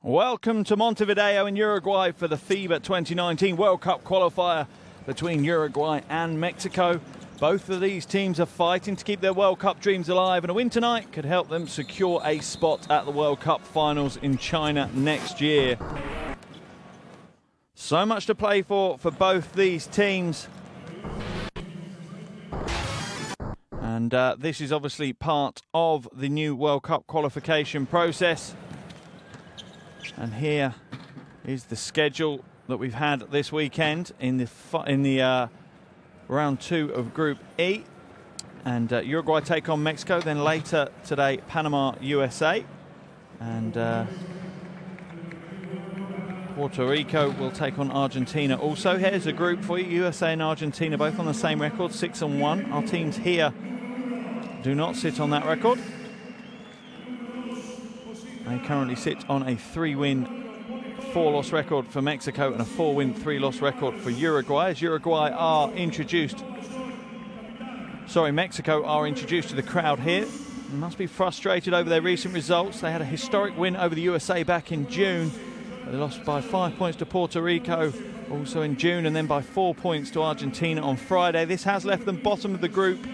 Welcome to Montevideo in Uruguay for the FIBA 2019 World Cup qualifier between Uruguay and Mexico. Both of these teams are fighting to keep their World Cup dreams alive, and a win tonight could help them secure a spot at the World Cup finals in China next year. So much to play for both these teams. And this is obviously part of the new World Cup qualification process. And here is the schedule that we've had this weekend in the round 2 of Group E. And Uruguay take on Mexico. Then later today, Panama, USA. And Puerto Rico will take on Argentina. Also, here's a group for you. USA and Argentina both on the same record, 6-1. Our teams here do not sit on that record. They currently sit on a 3-win, 4-loss record for Mexico and a 4-win, 3-loss record for Uruguay. As Mexico are introduced to the crowd here. They must be frustrated over their recent results. They had a historic win over the USA back in June. They lost by 5 points to Puerto Rico also in June, and then by 4 points to Argentina on Friday. This has left them bottom of the group,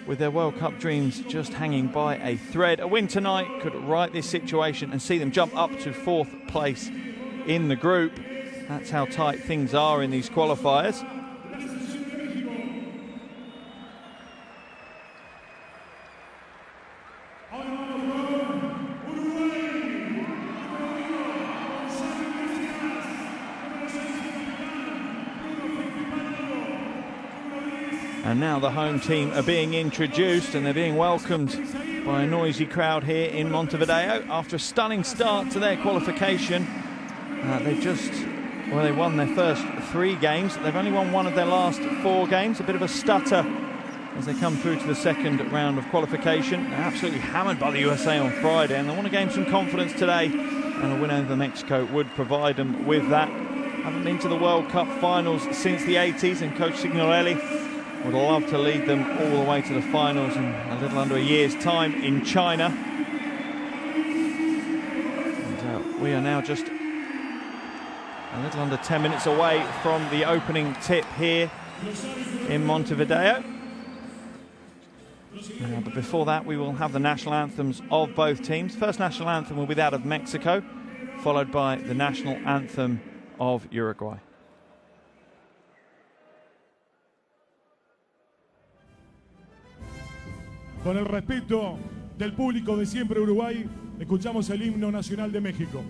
with their World Cup dreams just hanging by a thread. A win tonight could right this situation and see them jump up to 4th place in the group. That's how tight things are in these qualifiers. And now the home team are being introduced, and they're being welcomed by a noisy crowd here in Montevideo. After a stunning start to their qualification, they won their first 3 games. They've only won 1 of their last 4 games. A bit of a stutter as they come through to the second round of qualification. They're absolutely hammered by the USA on Friday, and they want to gain some confidence today, and a win over Mexico would provide them with that. Haven't been to the World Cup finals since the 80s, and Coach Signorelli would love to lead them all the way to the finals in a little under a year's time in China. And we are now just a little under 10 minutes away from the opening tip here in Montevideo. But before that, we will have the national anthems of both teams. First national anthem will be that of Mexico, followed by the national anthem of Uruguay. Con el respeto del público de siempre Uruguay, escuchamos el himno nacional de México.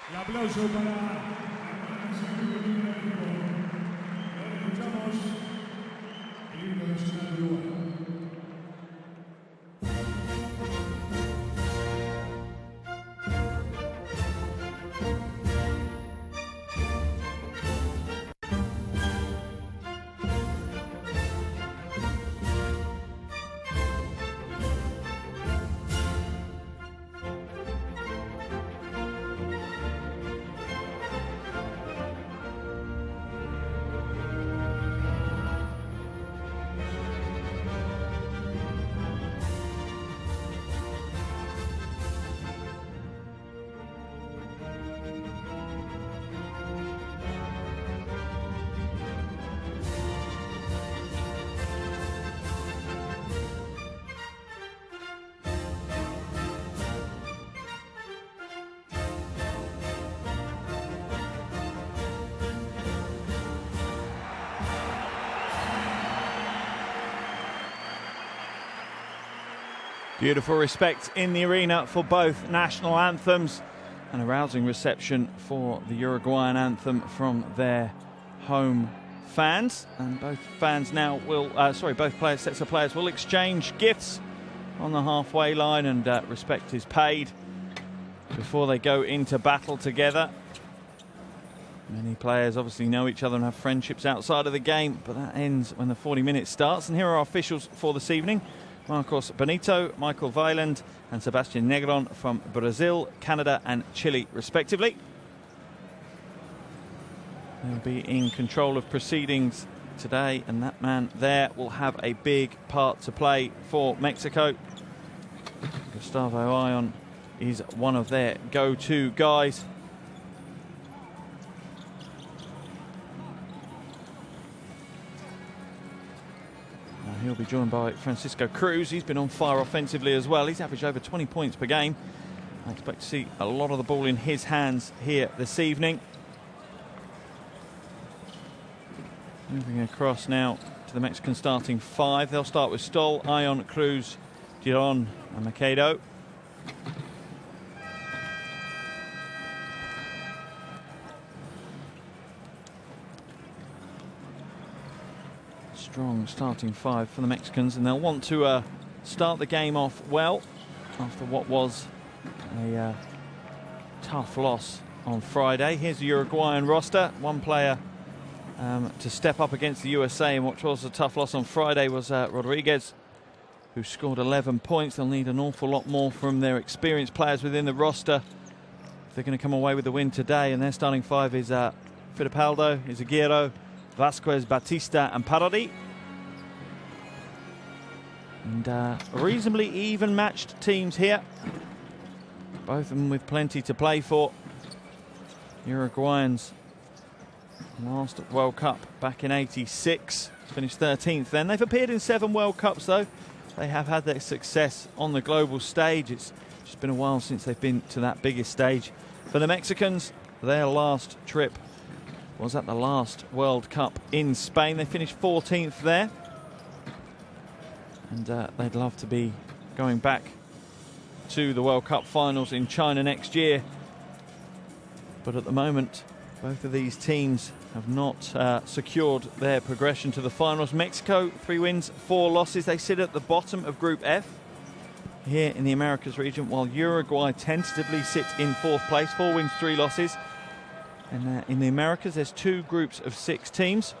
Un aplauso para escuchamos el himno nacional de Uruguay. Beautiful respect in the arena for both national anthems, and a rousing reception for the Uruguayan anthem from their home fans. And both fans now will, both sets of players will exchange gifts on the halfway line, and respect is paid before they go into battle together. Many players obviously know each other and have friendships outside of the game, but that ends when the 40 minutes starts. And here are our officials for this evening: Marcos Benito, Michael Weiland and Sebastian Negron from Brazil, Canada and Chile respectively. They'll be in control of proceedings today, and that man there will have a big part to play for Mexico. Gustavo Ayon is one of their go-to guys. He'll be joined by Francisco Cruz. He's been on fire offensively as well. He's averaged over 20 points per game. I expect to see a lot of the ball in his hands here this evening. Moving across now to the Mexican starting five. They'll start with Stoll, Ayon, Cruz, Giron and Machado. Strong starting five for the Mexicans, and they'll want to start the game off well after what was a tough loss on Friday. Here's the Uruguayan roster. One player to step up against the USA, and what was a tough loss on Friday was Rodriguez, who scored 11 points. They'll need an awful lot more from their experienced players within the roster if they're going to come away with the win today. And their starting five is Fittipaldo, Izaguirre, Vasquez, Batista and Parodi. And reasonably even matched teams here, both of them with plenty to play for. Uruguayans last World Cup back in '86, finished 13th then. They've appeared in 7 World Cups though. They have had their success on the global stage. It's just been a while since they've been to that biggest stage. For the Mexicans, their last trip was at the last World Cup in Spain. They finished 14th there. And they'd love to be going back to the World Cup finals in China next year. But at the moment, both of these teams have not secured their progression to the finals. Mexico, 3 wins, 4 losses. They sit at the bottom of Group F here in the Americas region, while Uruguay tentatively sit in 4th place, 4 wins, 3 losses. And in the Americas, there's 2 groups of 6 teams,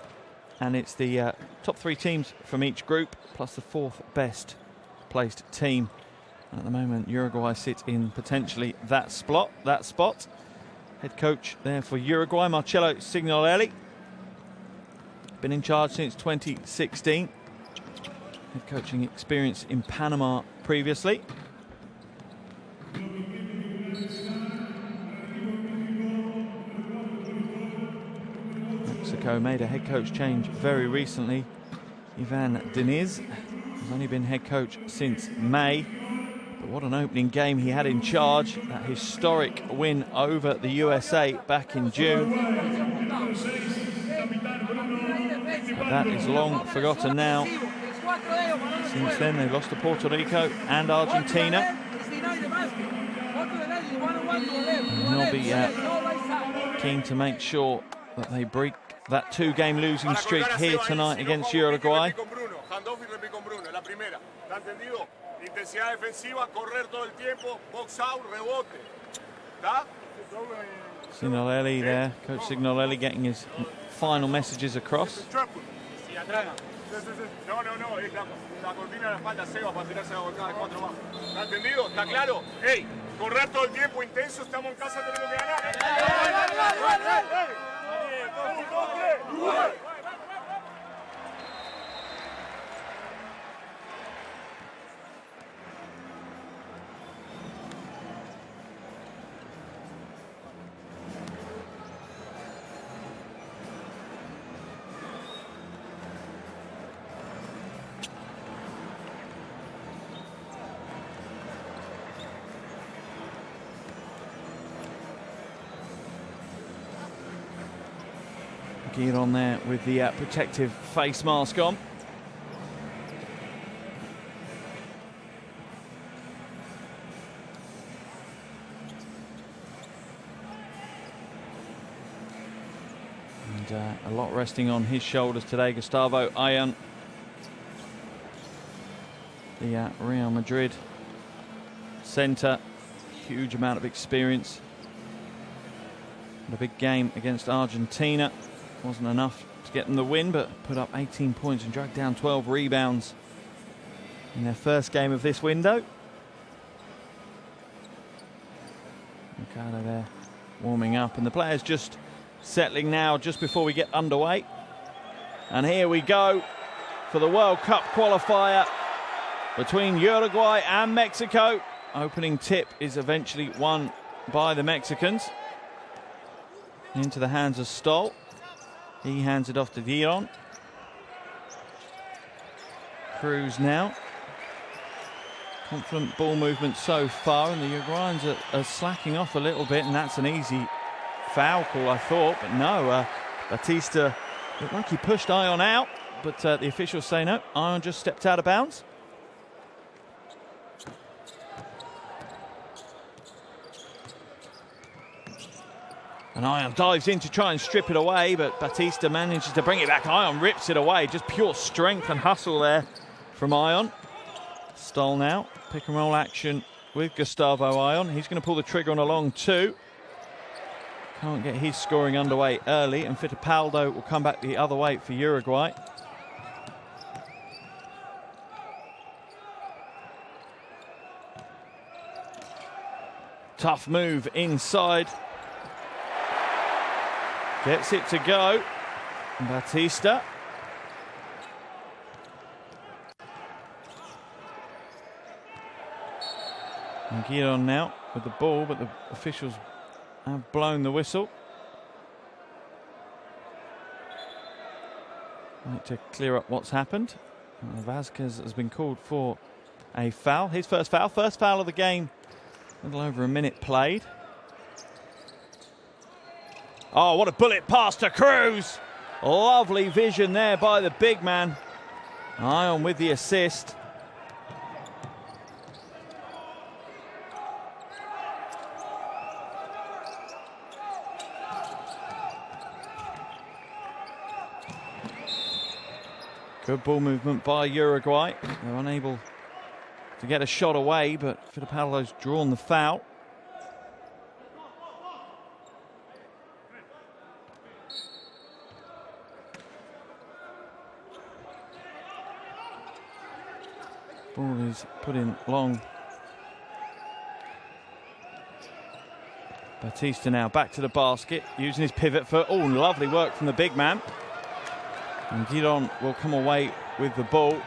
and it's the top 3 teams from each group, plus the 4th best placed team. And at the moment, Uruguay sit in potentially that spot. Head coach there for Uruguay, Marcelo Signorelli. Been in charge since 2016. Head coaching experience in Panama previously. Mexico made a head coach change very recently. Ivan Diniz has only been head coach since May. But what an opening game he had in charge. That historic win over the USA back in June. But that is long forgotten now. Since then they've lost to Puerto Rico and Argentina. And they'll be keen to make sure that they break that 2-game losing streak here tonight against Uruguay. Signorelli there, Coach Signorelli getting his final messages across. No, es la cortina de la espalda, Seba, para tirarse a volcada de 4 más. ¿Está entendido? ¿Está claro? ¡Ey! Correr todo el tiempo intenso, estamos en casa, tenemos que ganar. On there with the protective face mask on. And a lot resting on his shoulders today. Gustavo Ayon, the Real Madrid centre, huge amount of experience. And a big game against Argentina. Wasn't enough to get them the win, but put up 18 points and dragged down 12 rebounds in their first game of this window. Machado there warming up, and the players just settling now just before we get underway. And here we go for the World Cup qualifier between Uruguay and Mexico. Opening tip is eventually won by the Mexicans. Into the hands of Stoll. He hands it off to Dion. Cruz now. Confident ball movement so far, and the Uruguayans are slacking off a little bit, and that's an easy foul call, I thought, but no. Batista looked like he pushed Ayon out, but the officials say no. Ayon just stepped out of bounds. And Ayon dives in to try and strip it away, but Batista manages to bring it back. Ayon rips it away. Just pure strength and hustle there from Ayon. Stoll now. Pick and roll action with Gustavo Ayon. He's going to pull the trigger on a long two. Can't get his scoring underway early, and Fittipaldo will come back the other way for Uruguay. Tough move inside. Gets it to go. Batista. And Giron now with the ball, but the officials have blown the whistle. Need to clear up what's happened. Vasquez has been called for a foul. His first foul of the game. A little over a minute played. Oh, what a bullet pass to Cruz. Lovely vision there by the big man. Ayon with the assist. Good ball movement by Uruguay. They're unable to get a shot away, but Fittipaldo's drawn the foul. Ball is put in long. Batista now back to the basket, using his pivot foot. Oh, lovely work from the big man. And Giron will come away with the ball.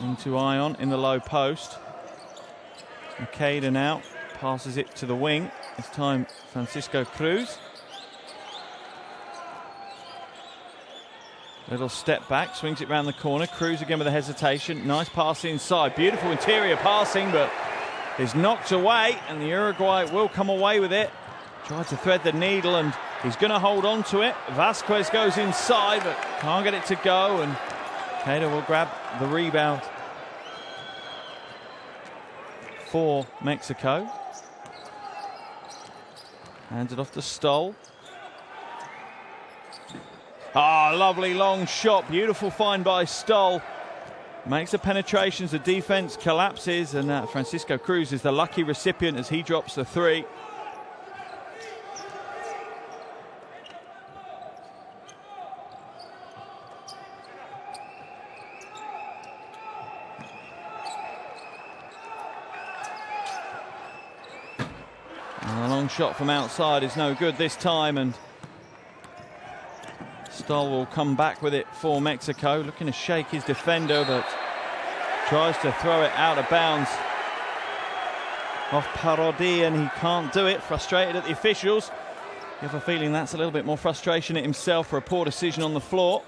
Into Ayon in the low post. Machado now passes it to the wing. This time Francisco Cruz. Little step back, swings it round the corner. Cruz again with a hesitation. Nice pass inside. Beautiful interior passing, but is knocked away, and the Uruguay will come away with it. Tried to thread the needle, and he's going to hold on to it. Vasquez goes inside, but can't get it to go, and Cater will grab the rebound for Mexico. Hands it off to Stoll. Ah, lovely long shot. Beautiful find by Stoll. Makes the penetrations, the defense collapses, and Francisco Cruz is the lucky recipient as he drops the three. And a long shot from outside is no good this time, and Stoll will come back with it for Mexico, looking to shake his defender, but tries to throw it out of bounds off Parodi, and he can't do it. Frustrated at the officials. You have a feeling that's a little bit more frustration at himself for a poor decision on the floor.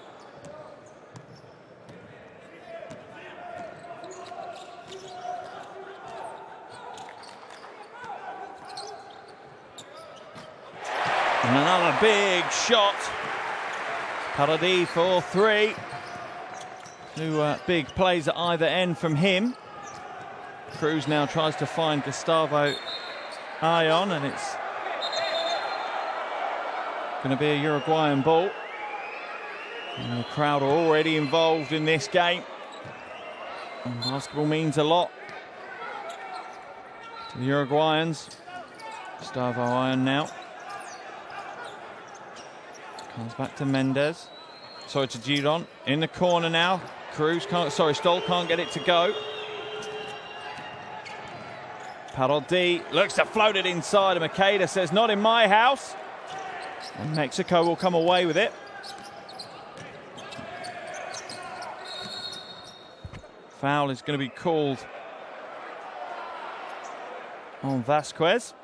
And another big shot. Parodi for three. Two big plays at either end from him. Cruz now tries to find Gustavo Ayon, and it's Going to be a Uruguayan ball. And the crowd are already involved in this game. And basketball means a lot to the Uruguayans. Gustavo Ayon now. Comes back to Mendez. Sorry, to Giron. In the corner now. Cruz can't, Stoll can't get it to go. Parodi looks to float it inside, and Machado says, not in my house. And Mexico will come away with it. Foul is going to be called on Vasquez.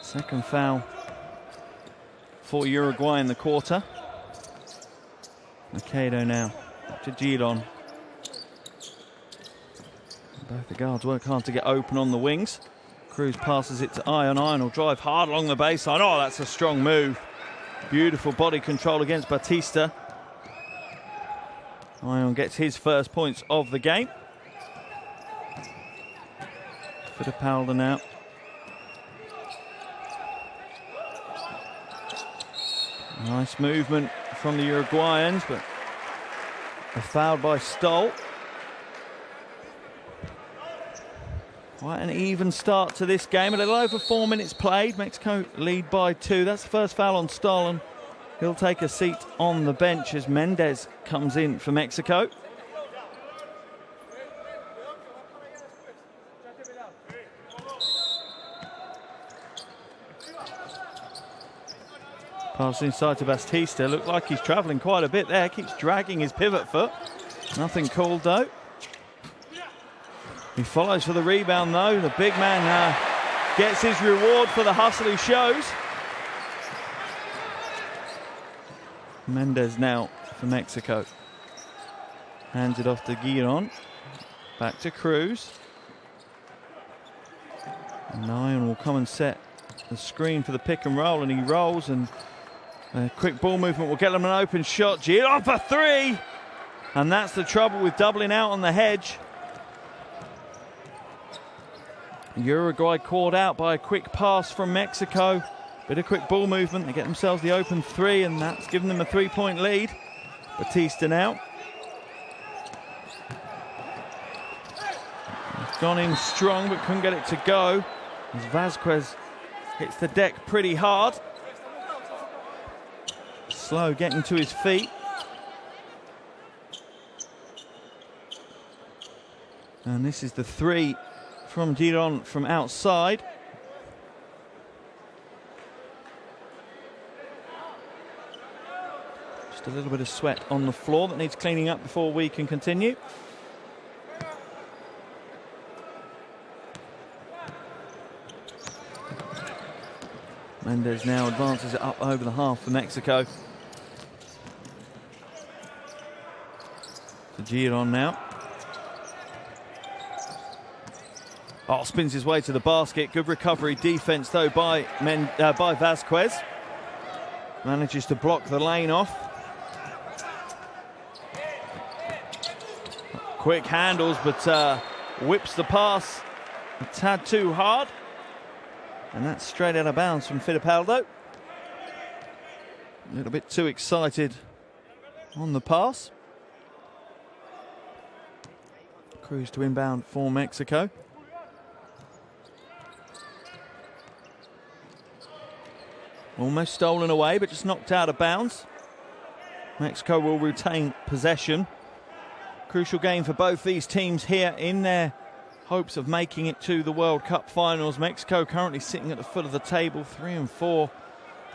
Second foul for Uruguay in the quarter. Machado now to Giron. Both the guards work hard to get open on the wings. Cruz passes it to Ayon. Ayon will drive hard along the baseline. Oh, that's a strong move. Beautiful body control against Batista. Ayon gets his first points of the game. Fittipaldi now. Nice movement from the Uruguayans, but a foul by Stoll. Quite an even start to this game. A little over 4 minutes played. Mexico lead by 2. That's the first foul on Stoll, and he'll take a seat on the bench as Mendez comes in for Mexico. Pass inside to Batista. Looked like he's travelling quite a bit there. Keeps dragging his pivot foot. Nothing called though. He follows for the rebound though. The big man gets his reward for the hustle he shows. Mendez now for Mexico. Hands it off to Giron. Back to Cruz. And Ayon will come and set the screen for the pick and roll, and he rolls, and a quick ball movement will get them an open shot. Giron for 3! And that's the trouble with doubling out on the hedge. Uruguay caught out by a quick pass from Mexico. Bit of quick ball movement. They get themselves the open 3, and that's given them a 3-point lead. Batista now. He's gone in strong but couldn't get it to go, as Vasquez hits the deck pretty hard. Slow getting to his feet. And this is the 3 from Giron from outside. Just a little bit of sweat on the floor that needs cleaning up before we can continue. Mendez now advances it up over the half for Mexico. To Giron now. Oh, spins his way to the basket. Good recovery defense though by Vasquez. Manages to block the lane off. Quick handles, but whips the pass a tad too hard. And that's straight out of bounds from Fittipaldi. A little bit too excited on the pass. Cruz to inbound for Mexico. Almost stolen away, but just knocked out of bounds. Mexico will retain possession. Crucial game for both these teams here in their hopes of making it to the World Cup finals. Mexico currently sitting at the foot of the table, 3-4.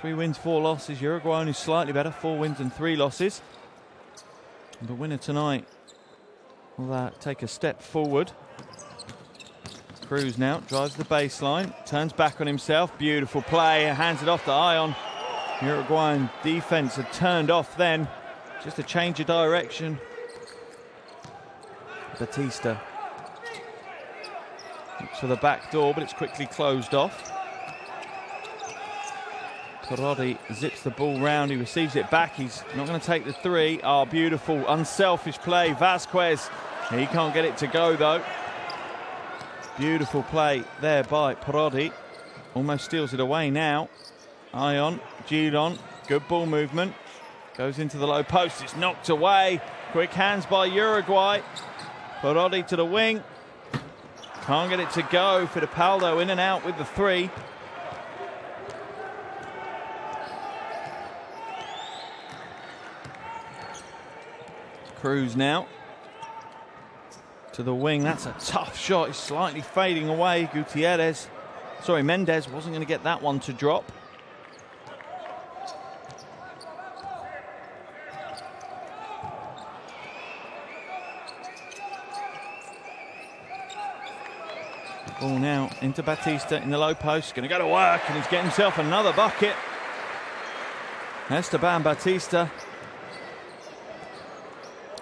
3 wins, 4 losses. Uruguay only slightly better, 4 wins and 3 losses. And the winner tonight will take a step forward. Cruz now drives the baseline, turns back on himself. Beautiful play, hands it off to Ayon. Uruguayan defense had turned off then. Just a change of direction. Batista looks for the back door, but it's quickly closed off. Perotti zips the ball round, he receives it back, he's not going to take the three. Oh, beautiful, unselfish play, Vasquez. He can't get it to go though. Beautiful play there by Perotti. Almost steals it away now. Ayon, Gidon, good ball movement. Goes into the low post, it's knocked away. Quick hands by Uruguay. Perotti to the wing. Can't get it to go. Fittipaldo in and out with the three. Cruz now to the wing. That's a tough shot. He's slightly fading away. Mendez wasn't going to get that one to drop. Ball now into Batista in the low post. Going to go to work, and he's getting himself another bucket. Esteban Batista.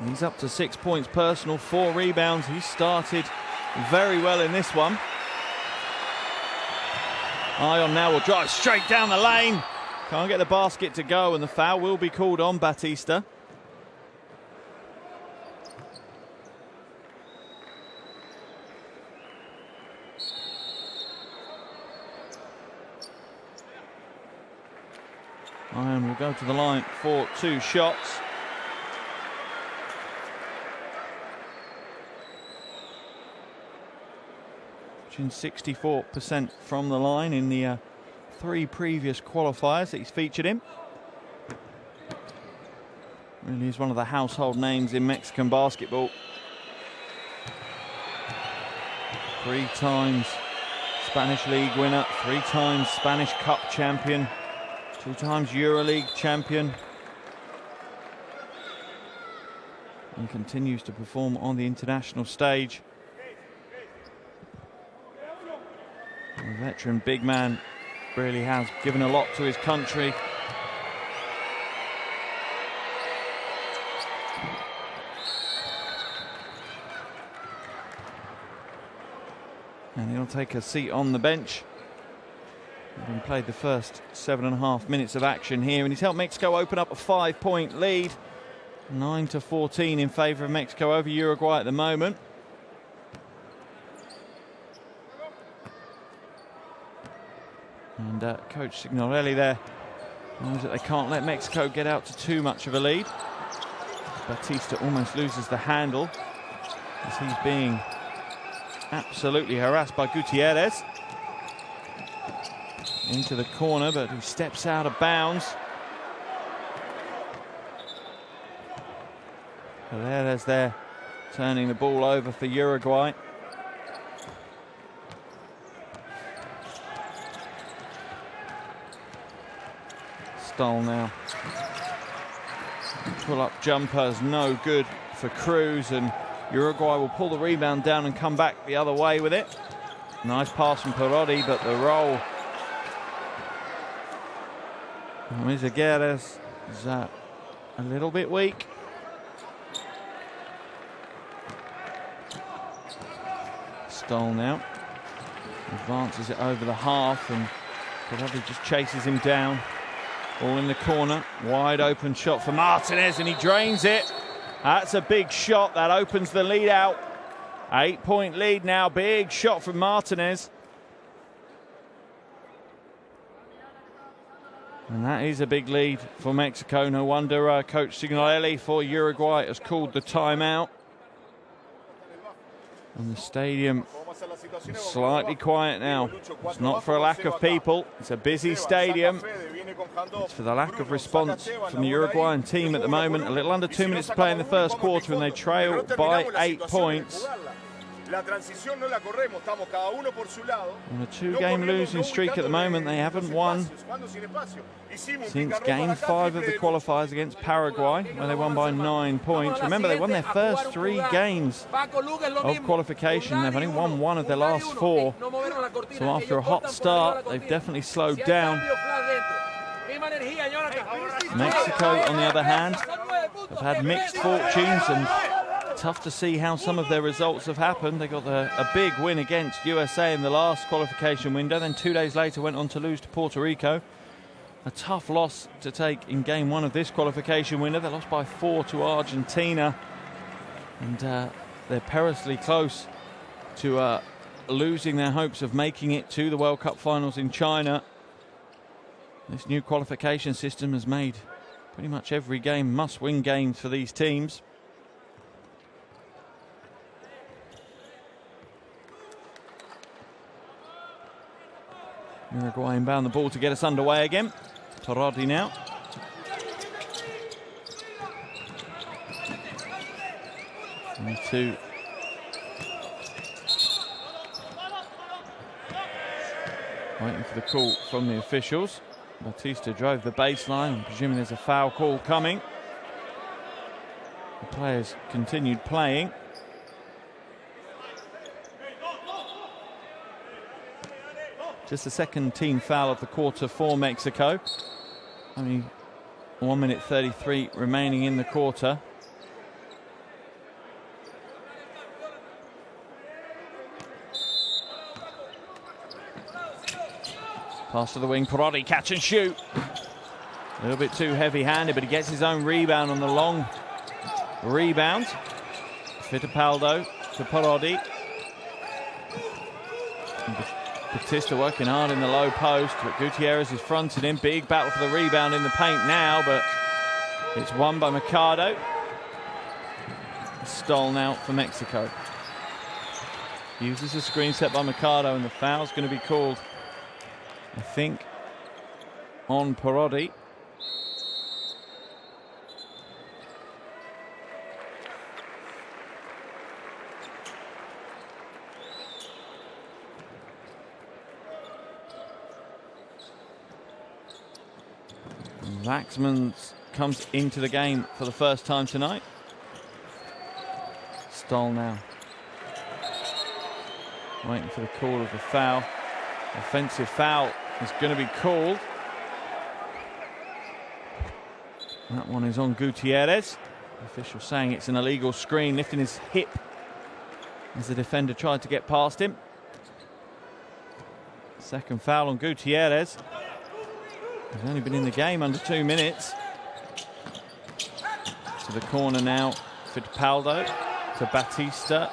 He's up to 6 points personal, 4 rebounds. He started very well in this one. Ayon now will drive straight down the lane. Can't get the basket to go, and the foul will be called on Batista. Ayon will go to the line for 2 shots. Shooting 64% from the line in the 3 previous qualifiers that he's featured in. Really is one of the household names in Mexican basketball. 3 times Spanish League winner, 3 times Spanish Cup champion, 2 times EuroLeague champion. And continues to perform on the international stage. A veteran big man, really has given a lot to his country. And he'll take a seat on the bench. Having played the first 7.5 minutes of action here, and he's helped Mexico open up a 5-point lead. 9-14 in favour of Mexico over Uruguay at the moment. And Coach Signorelli there knows that they can't let Mexico get out to too much of a lead. Batista almost loses the handle as he's being absolutely harassed by Gutierrez. Into the corner, but he steps out of bounds. Gutierrez there turning the ball over for Uruguay. Stoll now. Pull-up jumper is no good for Cruz, and Uruguay will pull the rebound down and come back the other way with it. Nice pass from Perotti, but the roll Gutierrez is a little bit weak. Stoll now advances it over the half, and Perotti just chases him down. All in the corner, wide open shot for Martinez, and he drains it. That's a big shot, that opens the lead out. 8-point lead now, big shot from Martinez. And that is a big lead for Mexico. No wonder Coach Signorelli for Uruguay has called the timeout. And the stadium is slightly quiet now. It's not for a lack of people. It's a busy stadium. It's for the lack of response from the Uruguayan team at the moment. A little under 2 minutes to play in the first quarter, and they trail by 8 points. On a 2-game losing streak at the moment. They haven't won since game 5 of the qualifiers against Paraguay, where they won by 9 points. Remember, they won their first 3 games of qualification. They've only won 1 of their last 4. So after a hot start, they've definitely slowed down. Mexico, on the other hand, have had mixed fortunes, and tough to see how some of their results have happened. They got a big win against USA in the last qualification window, then 2 days later went on to lose to Puerto Rico. a tough loss to take in game 1 of this qualification winner. They lost by 4 to Argentina, and they're perilously close to losing their hopes of making it to the World Cup finals in China. This new qualification system has made pretty much every game must-win games for these teams. Uruguay inbound the ball to get us underway again. Parodi now. And two. Waiting for the call from the officials. Batista drove the baseline. I'm presuming there's a foul call coming. The players continued playing. Just the second team foul of the quarter for Mexico. Only 1 minute 33 remaining in the quarter. Pass to the wing, Parodi, catch and shoot. A little bit too heavy-handed, but he gets his own rebound on the long rebound. Fittipaldo to Parodi. Batista working hard in the low post, but Gutierrez is fronting him. Big battle for the rebound in the paint now, but it's won by Machado. Stolen out for Mexico. Uses a screen set by Machado, and the foul's going to be called, I think, on Parodi. Waxman comes into the game for the first time tonight. Stoll now. Waiting for the call of the foul. Offensive foul is going to be called. That one is on Gutierrez. The official saying it's an illegal screen, lifting his hip as the defender tried to get past him. Second foul on Gutierrez. He's only been in the game under 2 minutes. To the corner now, Fittipaldo to Batista.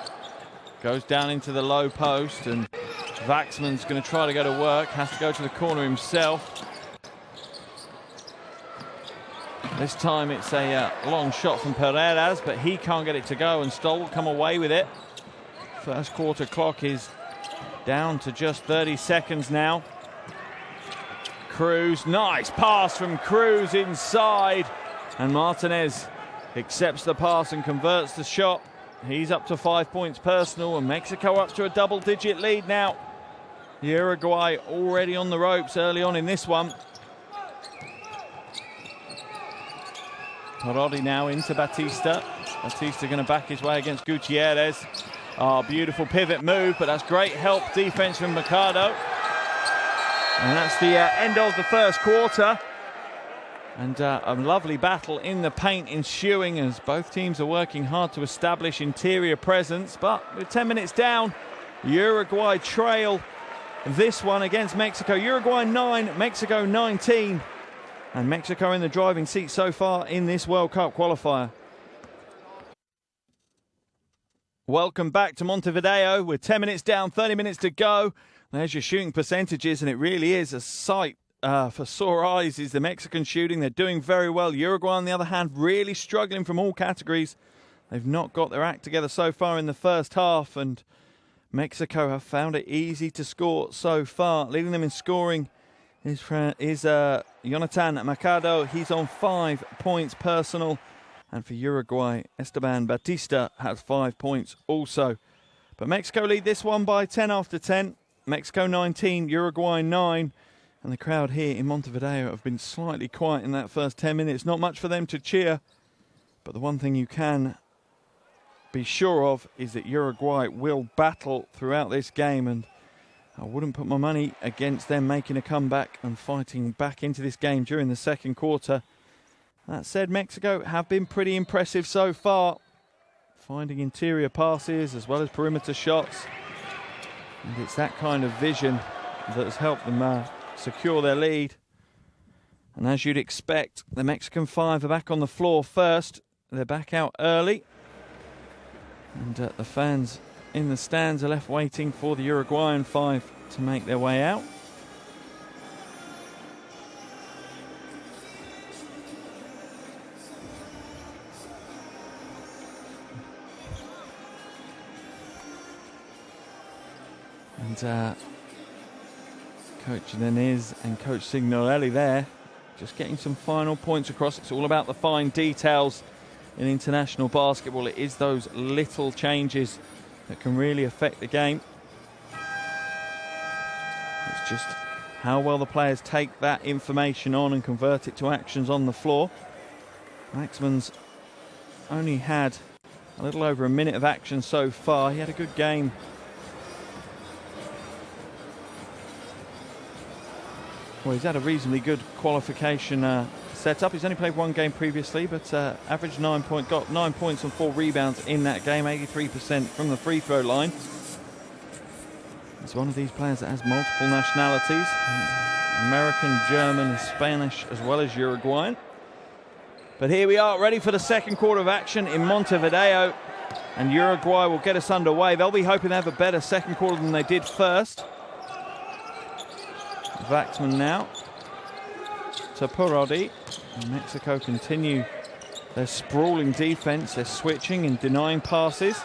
Goes down into the low post, and Waxman's going to try to go to work. Has to go to the corner himself. This time it's a long shot from Pereira's, but he can't get it to go, and Stoll will come away with it. First quarter clock is down to just 30 seconds now. Cruz, nice pass from Cruz inside, and Martinez accepts the pass and converts the shot. He's up to 5 points personal, and Mexico up to a double-digit lead now. Uruguay already on the ropes early on in this one. Parodi now into Batista. Batista going to back his way against Gutierrez. Oh, beautiful pivot move, but that's great help defense from Machado. And that's the end of the first quarter. And a lovely battle in the paint ensuing as both teams are working hard to establish interior presence. But with 10 minutes down, Uruguay trail this one against Mexico. Uruguay 9, Mexico 19. And Mexico in the driving seat so far in this World Cup qualifier. Welcome back to Montevideo. We're 10 minutes down, 30 minutes to go. There's your shooting percentages, and it really is a sight for sore eyes is the Mexican shooting. They're doing very well. Uruguay, on the other hand, really struggling from all categories. They've not got their act together so far in the first half, and Mexico have found it easy to score so far. Leading them in scoring is Jonathan Machado. He's on 5 points personal. And for Uruguay, Esteban Batista has 5 points also. But Mexico lead this one by 10 after 10. Mexico 19, Uruguay 9. And the crowd here in Montevideo have been slightly quiet in that first 10 minutes. Not much for them to cheer. But the one thing you can be sure of is that Uruguay will battle throughout this game. And I wouldn't put my money against them making a comeback and fighting back into this game during the second quarter. That said, Mexico have been pretty impressive so far, finding interior passes as well as perimeter shots. And it's that kind of vision that has helped them secure their lead. And as you'd expect, the Mexican 5 are back on the floor first. They're back out early. And the fans in the stands are left waiting for the Uruguayan 5 to make their way out. And Coach Deniz and Coach Signorelli there just getting some final points across. It's all about the fine details in international basketball. It is those little changes that can really affect the game. It's just how well the players take that information on and convert it to actions on the floor. Maxman's only had a little over a minute of action so far. He had a good game. Well, he's had a reasonably good qualification setup. He's only played one game previously, but averaged 9 points, got 9 points and 4 rebounds in that game, 83% from the free throw line. He's one of these players that has multiple nationalities, American, German, Spanish, as well as Uruguayan. But here we are, ready for the second quarter of action in Montevideo, and Uruguay will get us underway. They'll be hoping to have a better second quarter than they did first. Waxman now to Parodi. And Mexico continue their sprawling defense. They're switching and denying passes.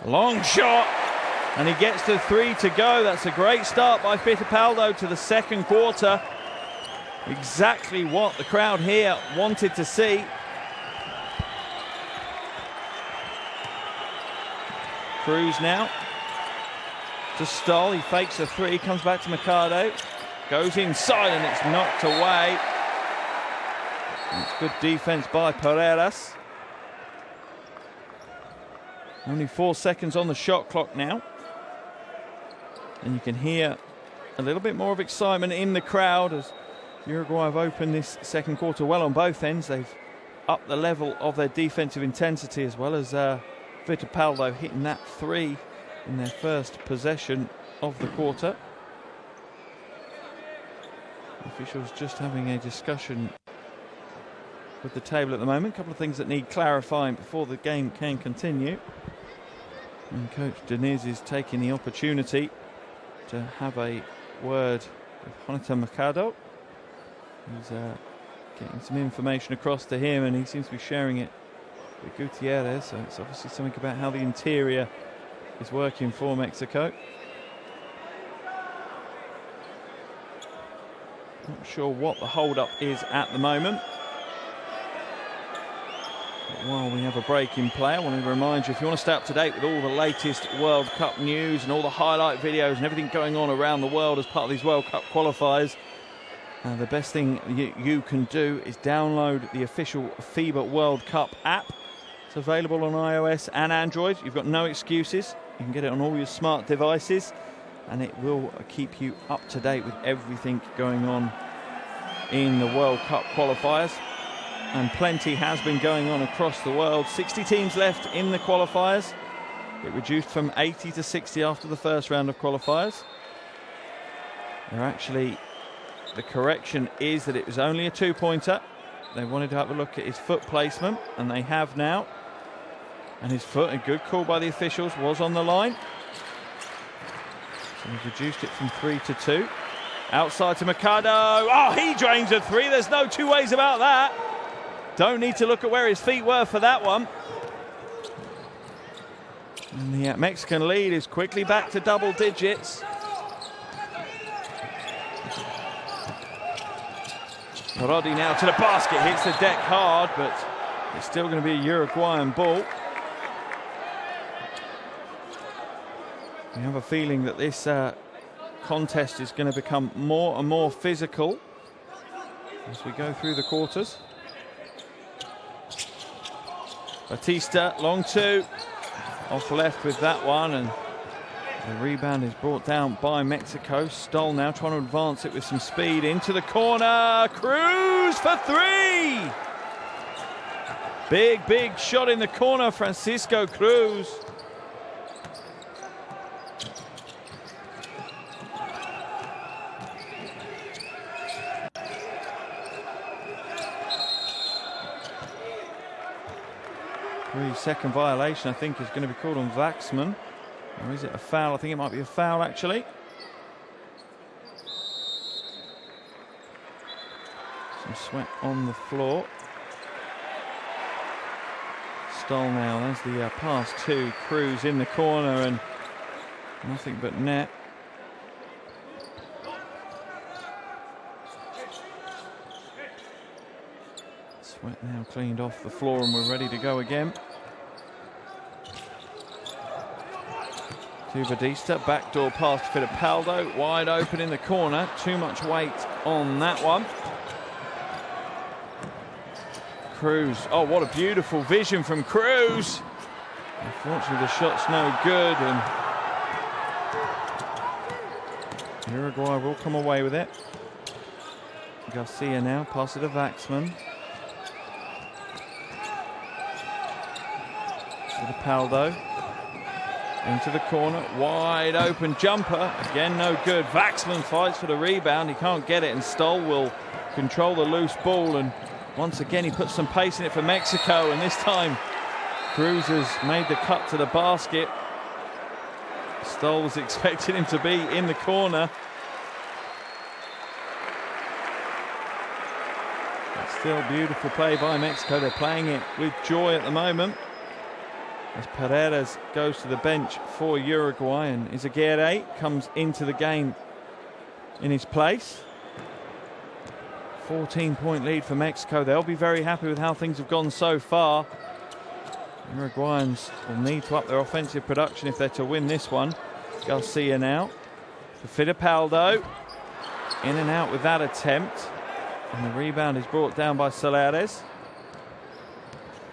Long shot, and he gets the 3 to go. That's a great start by Fittipaldo to the second quarter. Exactly what the crowd here wanted to see. Cruz now to Stoll. He fakes a 3, comes back to Machado. Goes inside and it's knocked away. It's good defense by Pereiras. Only 4 seconds on the shot clock now. And you can hear a little bit more of excitement in the crowd as Uruguay have opened this second quarter well on both ends. They've upped the level of their defensive intensity, as well as Fittipaldo hitting that 3 in their first possession of the quarter. Officials just having a discussion with the table at the moment. A couple of things that need clarifying before the game can continue. And Coach Deniz is taking the opportunity to have a word with Jonathan Machado. He's getting some information across to him, and he seems to be sharing it with Gutierrez. So it's obviously something about how the interior is working for Mexico. Not sure what the hold-up is at the moment. But while we have a break in play, I want to remind you, if you want to stay up to date with all the latest World Cup news and all the highlight videos and everything going on around the world as part of these World Cup qualifiers, the best thing you can do is download the official FIBA World Cup app. It's available on iOS and Android. You've got no excuses. You can get it on all your smart devices, and it will keep you up to date with everything going on in the World Cup qualifiers. And plenty has been going on across the world. 60 teams left in the qualifiers. It reduced from 80 to 60 after the first round of qualifiers. The correction is that it was only a 2-pointer. They wanted to have a look at his foot placement, and they have now. And his foot, a good call by the officials, was on the line. So he's reduced it from 3 to 2. Outside to Machado. Oh, he drains a 3. There's no two ways about that. Don't need to look at where his feet were for that one. And the Mexican lead is quickly back to double digits. Parodi now to the basket. Hits the deck hard, but it's still going to be a Uruguayan ball. We have a feeling that this contest is going to become more and more physical as we go through the quarters. Batista, long 2, off left with that one, and the rebound is brought down by Mexico. Stoll now trying to advance it with some speed into the corner. Cruz for 3! Big shot in the corner, Francisco Cruz. 3-second violation, I think, is going to be called on Waxman. Or is it a foul? I think it might be a foul, actually. Some sweat on the floor. Stoll now. There's the pass to Cruz in the corner, and nothing but net. Sweat now cleaned off the floor, and we're ready to go again. To Batista, backdoor pass to Fittipaldo, wide open in the corner. Too much weight on that one. Cruz, oh, what a beautiful vision from Cruz. Unfortunately, the shot's no good, and Uruguay will come away with it. Garcia now, pass it to Waxman. Fittipaldo. Into the corner, wide open jumper, again no good. Waxman fights for the rebound, he can't get it, and Stoll will control the loose ball, and once again he puts some pace in it for Mexico, and this time Cruz has made the cut to the basket. Stoll was expecting him to be in the corner. But still beautiful play by Mexico, they're playing it with joy at the moment. As Paredes goes to the bench for Uruguay, and Izaguirre comes into the game in his place. 14-point lead for Mexico. They'll be very happy with how things have gone so far. Uruguayans will need to up their offensive production if they're to win this one. Garcia now to Fittipaldo. In and out with that attempt. And the rebound is brought down by Solares.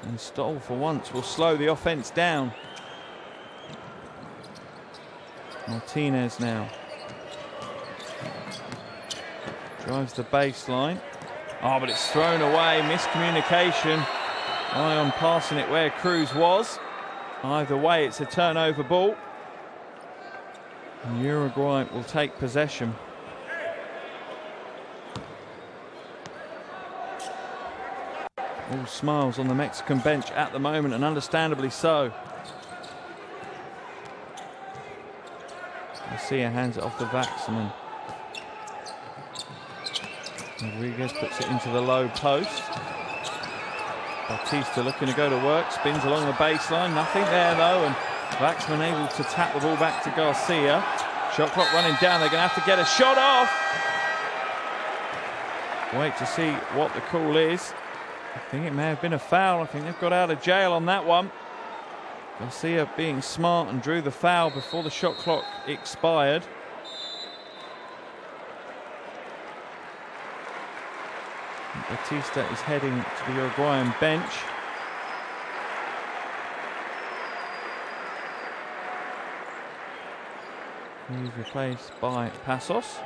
And Stoll, for once, will slow the offense down. Martinez now. Drives the baseline. Oh, but it's thrown away. Miscommunication. Ayon passing it where Cruz was. Either way, it's a turnover ball. And Uruguay will take possession. All smiles on the Mexican bench at the moment, and understandably so. Garcia hands it off to Waxman. Rodriguez puts it into the low post. Batista looking to go to work, spins along the baseline, nothing there though, and Waxman able to tap the ball back to Garcia. Shot clock running down, they're going to have to get a shot off. Wait to see what the call is. I think it may have been a foul. I think they've got out of jail on that one. Garcia being smart and drew the foul before the shot clock expired. Batista is heading to the Uruguayan bench. He's replaced by Passos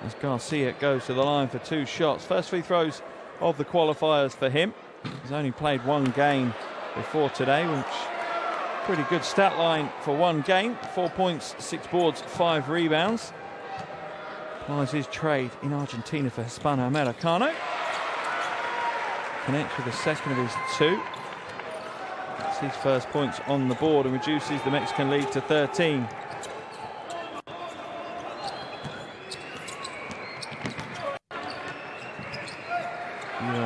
as Garcia goes to the line for 2 shots. First free throws of the qualifiers for him. He's only played 1 game before today, which pretty good stat line for 1 game. 4 points, 6 boards, 5 rebounds. Applies his trade in Argentina for Hispano Americano. Connects with the second of his 2. That's his first points on the board and reduces the Mexican lead to 13.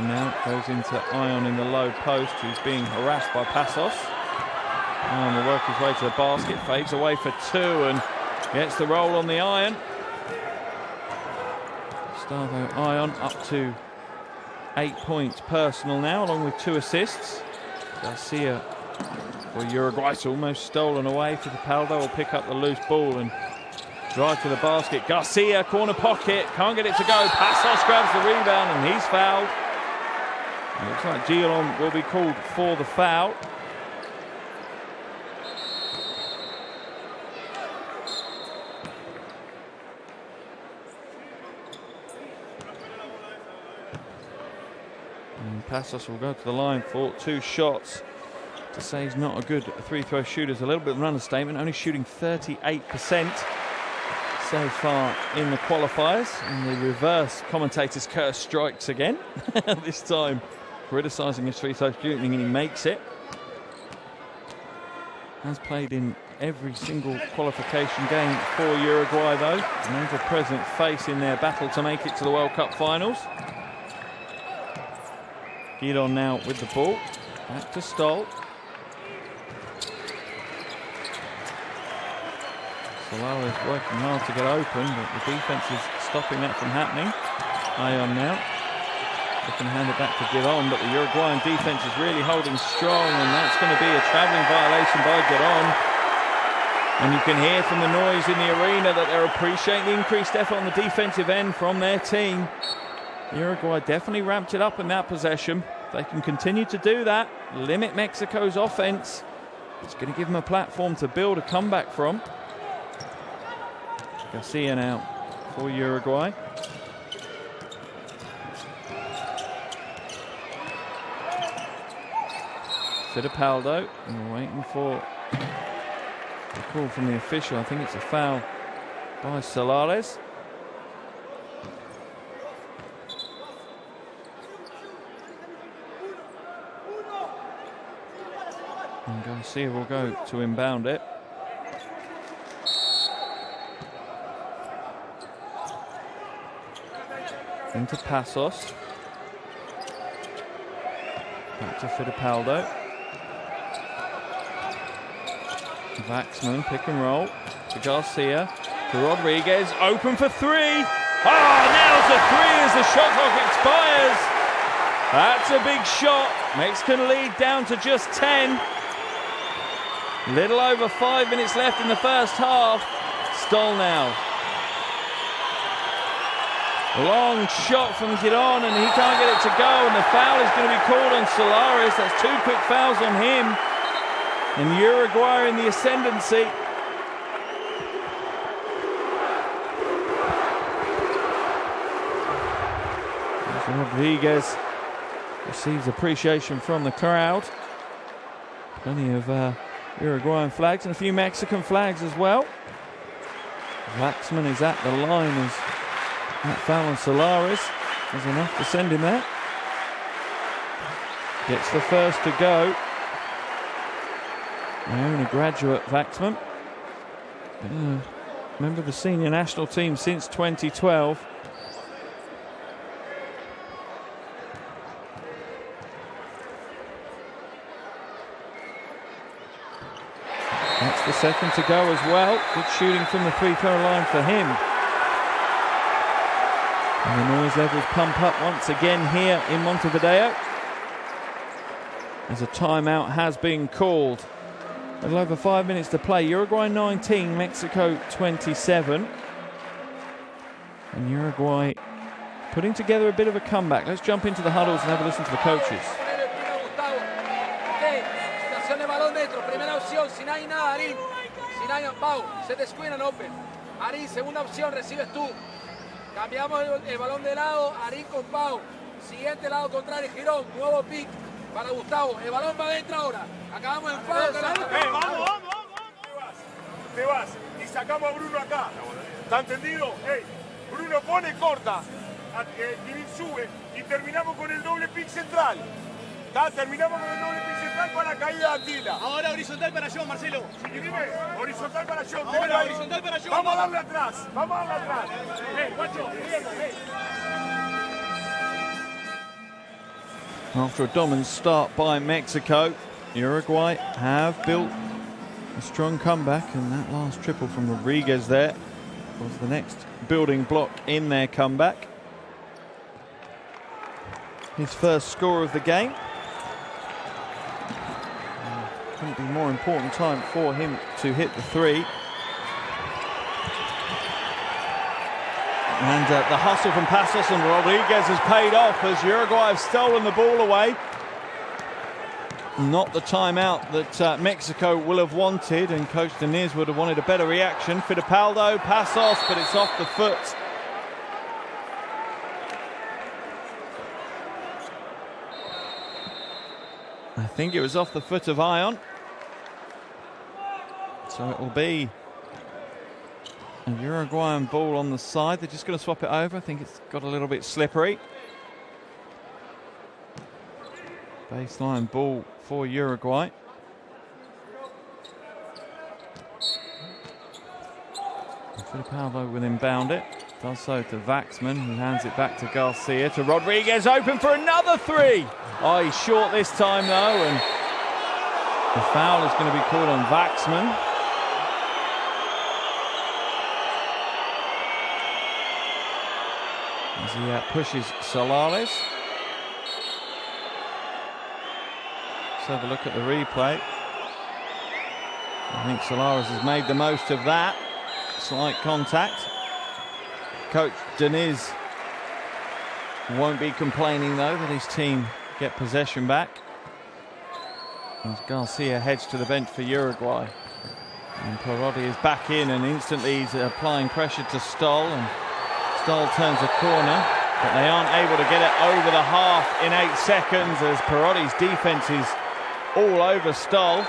Now goes into Ayon in the low post, who's being harassed by Passos. Ayon will work his way to the basket, fades away for 2 and gets the roll on the iron. Gustavo Ayon up to 8 points personal now, along with 2 assists. Garcia for Uruguay, it's almost stolen away. Fittipaldo will pick up the loose ball and drive to the basket. Garcia, corner pocket, can't get it to go. Passos grabs the rebound and he's fouled. It looks like Gillon will be called for the foul. And Passos will go to the line for 2 shots. To say he's not a good free-throw shooter is a little bit of an understatement, only shooting 38% so far in the qualifiers. And the reverse commentator's curse strikes again, this time criticising his free throw shooting, and he makes it. Has played in every single qualification game for Uruguay, though. An ever-present face in their battle to make it to the World Cup finals. Ayon now with the ball. Back to Stoll. Solaro is working hard to get open, but the defense is stopping that from happening. Ayon now. Looking to hand it back to Gidon, but the Uruguayan defense is really holding strong, and that's going to be a travelling violation by Gidon. And you can hear from the noise in the arena that they're appreciating the increased effort on the defensive end from their team. Uruguay definitely ramped it up in that possession. If they can continue to do that, limit Mexico's offense, it's going to give them a platform to build a comeback from. Garcia now for Uruguay. Fittipaldo, and we're waiting for a call from the official. I think it's a foul by Solares. And Garcia will go to inbound it. Into Passos. Back to Fittipaldo. Waxman, pick and roll to Garcia, to Rodriguez, open for three. Nails a three as the shot clock expires. That's a big shot. Mexican lead down to just 10. Little over 5 minutes left in the first half. Stoll now. Long shot from Gidon, and he can't get it to go, and the foul is going to be called on Solares. That's 2 quick fouls on him. And Uruguay in the ascendancy. Rodriguez receives appreciation from the crowd. Plenty of Uruguayan flags and a few Mexican flags as well. Waxman is at the line as that foul on Solares is enough to send him there. Gets the first to go. Ayon, a graduate Waxman. Member of the senior national team since 2012. That's the second to go as well. Good shooting from the free-throw line for him. And the noise levels pump up once again here in Montevideo, as a timeout has been called. A little over 5 minutes to play. Uruguay 19, Mexico 27. And Uruguay putting together a bit of a comeback. Let's jump into the huddles and have a listen to the coaches. Primera opción, si no hay nada, Arin. Si no hay, Pau, se descuidan open. Arin, segunda opción, recibes tú. Cambiamos el balón de lado, Arin con Pau. Siguiente lado contrario, girón, nuevo pick para Gustavo. El balón va adentro ahora. Acabamos en Pau. Vamos. Te vas y sacamos a Bruno acá. ¿Está entendido? Bruno pone, corta. Kirin sube y terminamos con el doble pick central. Terminamos con el doble pick central para la caída de Hatila. Ahora horizontal para Ayon, Marcelo. Dime, horizontal para Ayon. Ahora horizontal para Ayon. Vamos a darle atrás. Guacho, After a dominant start by Mexico, Uruguay have built a strong comeback, and that last triple from Rodriguez there was the next building block in their comeback. His first score of the game. Couldn't be more important time for him to hit the three. And the hustle from Passos and Rodriguez has paid off as Uruguay have stolen the ball away. Not the timeout that Mexico will have wanted, and Coach Diniz would have wanted a better reaction. Fittipaldo, Passos, but it's off the foot. I think it was off the foot of Ayon. So it will be a Uruguayan ball on the side. They're just going to swap it over. I think it's got a little bit slippery. Baseline ball for Uruguay. Fittipaldo will inbound it. Does so to Waxman, who hands it back to Garcia, to Rodriguez, open for another three. Oh, he's short this time though, and the foul is going to be called on Waxman. As he pushes Solares. Let's have a look at the replay. I think Solares has made the most of that. Slight contact. Coach Deniz won't be complaining though that his team get possession back. As Garcia heads to the bench for Uruguay. And Parodi is back in, and instantly he's applying pressure to Stoll, and Stoll turns a corner, but they aren't able to get it over the half in 8 seconds as Parodi's defense is all over Stoll.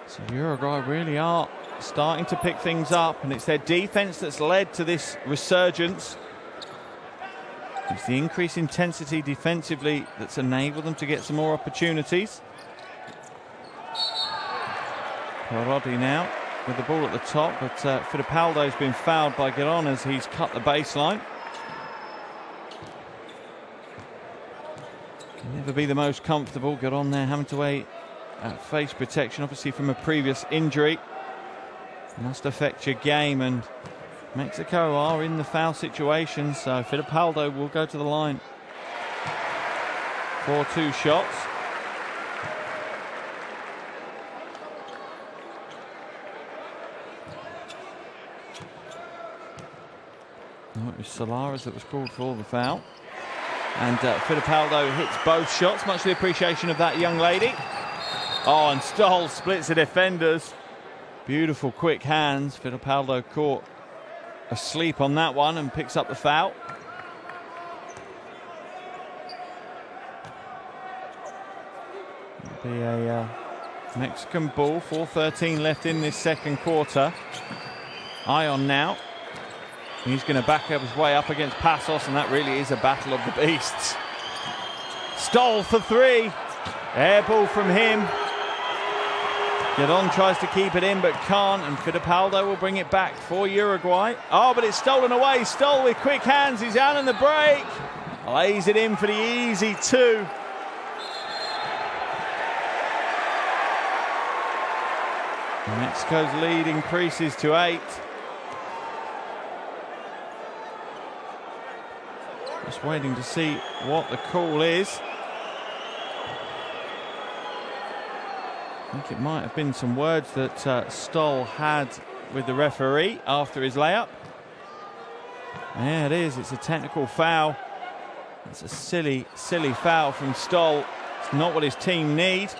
So Uruguay really are starting to pick things up, and it's their defense that's led to this resurgence. It's the increased intensity defensively that's enabled them to get some more opportunities. Parodi now with the ball at the top, but Fittipaldo's been fouled by Giron as he's cut the baseline. Can never be the most comfortable. Giron there having to wait face protection, obviously from a previous injury. Must affect your game, and Mexico are in the foul situation, so Fittipaldo will go to the line for 2 shots. No, it was Solares that was called for the foul, and Fittipaldo hits both shots, much to the appreciation of that young lady. Oh, and Stoll splits the defenders. Beautiful quick hands. Fittipaldo caught asleep on that one and picks up the foul. It'll be a Mexican ball. 4:13 left in this second quarter. Ayon now. He's going to back up his way up against Passos, and that really is a battle of the beasts. Stoll for 3. Air ball from him. Giron tries to keep it in but can't, and Fittipaldo will bring it back for Uruguay. Oh, but it's stolen away. Stoll with quick hands. He's out on the break. Lays it in for the easy 2. Mexico's lead increases to 8. Just waiting to see what the call is. I think it might have been some words that Stoll had with the referee after his layup. Yeah, it is. It's a technical foul. It's a silly, silly foul from Stoll. It's not what his team need.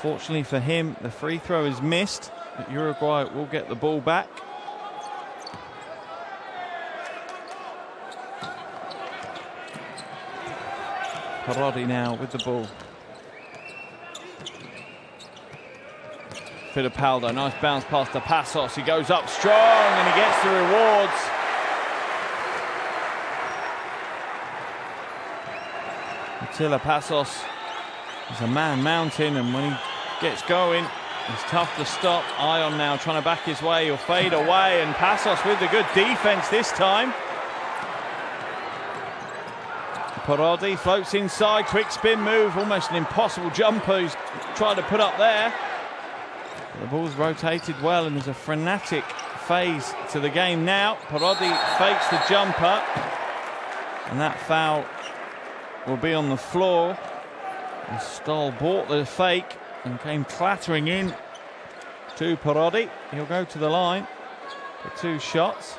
Fortunately for him, the free throw is missed, but Uruguay will get the ball back. Parodi now with the ball. Fittipaldo, nice bounce pass to Passos. He goes up strong and he gets the rewards. Hatila Passos is a man mountain, and when he gets going, it's tough to stop. Ayon now trying to back his way. He'll fade away, and Passos with the good defense this time. Parodi floats inside, quick spin move, almost an impossible jumper he's tried to put up there. The ball's rotated well, and there's a frenetic phase to the game now. Parodi fakes the jumper, and that foul will be on the floor. And Stoll bought the fake and came clattering in to Parodi. He'll go to the line for 2 shots.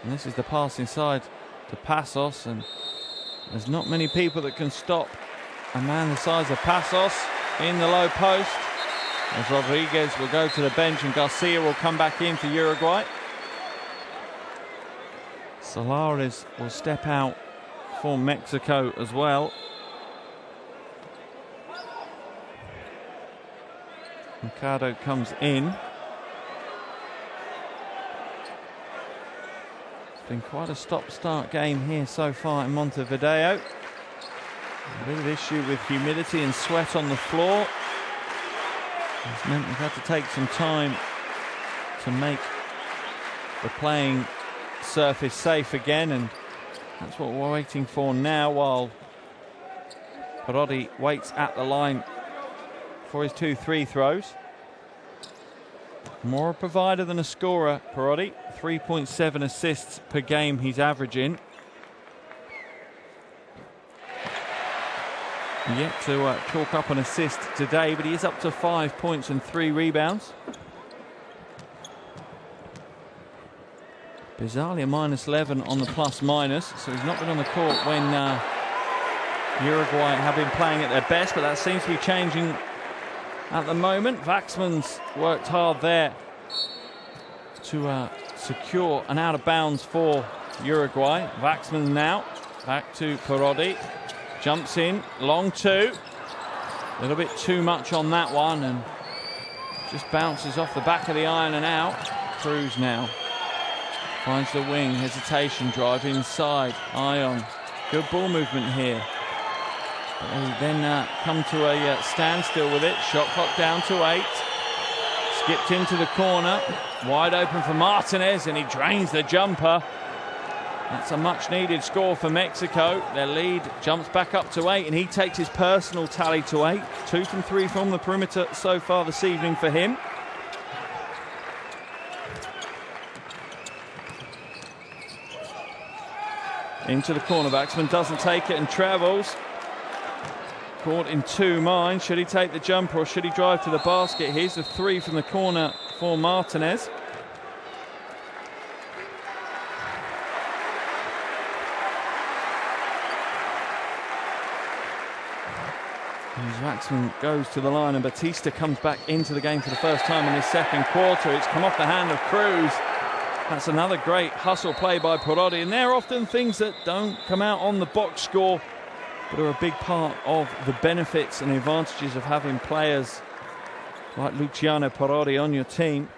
And this is the pass inside to Passos, and there's not many people that can stop a man the size of Passos in the low post. As Rodriguez will go to the bench, and Garcia will come back in for Uruguay. Solares will step out for Mexico as well. Machado comes in. Been quite a stop-start game here so far in Montevideo. A bit of issue with humidity and sweat on the floor. It's meant we've had to take some time to make the playing surface safe again, and that's what we're waiting for now, while Parodi waits at the line for his 2 free throws. More a provider than a scorer, Parodi. 3.7 assists per game he's averaging. Yet to chalk up an assist today, but he is up to 5 points and 3 rebounds. Bizarrely a -11 on the plus-minus, so he's not been on the court when Uruguay have been playing at their best, but that seems to be changing at the moment. Waxman's worked hard there to secure an out of bounds for Uruguay. Waxman now back to Parodi. Jumps in, long 2. A little bit too much on that one, and just bounces off the back of the iron and out. Cruz now finds the wing, hesitation, drive inside. Ayon, good ball movement here. But they then come to a standstill with it. Shot clock down to 8. Skipped into the corner, wide open for Martinez, and he drains the jumper. That's a much-needed score for Mexico. Their lead jumps back up to 8, and he takes his personal tally to 8. 2 from 3 from the perimeter so far this evening for him. Into the corner, Waxman doesn't take it and travels. Caught in 2 minds. Should he take the jumper or should he drive to the basket? Here's the 3 from the corner for Martinez. As Waxman goes to the line and Batista comes back into the game for the first time in this second quarter. It's come off the hand of Cruz. That's another great hustle play by Parodi, and they're often things that don't come out on the box score, but are a big part of the benefits and the advantages of having players like Luciano Parodi on your team.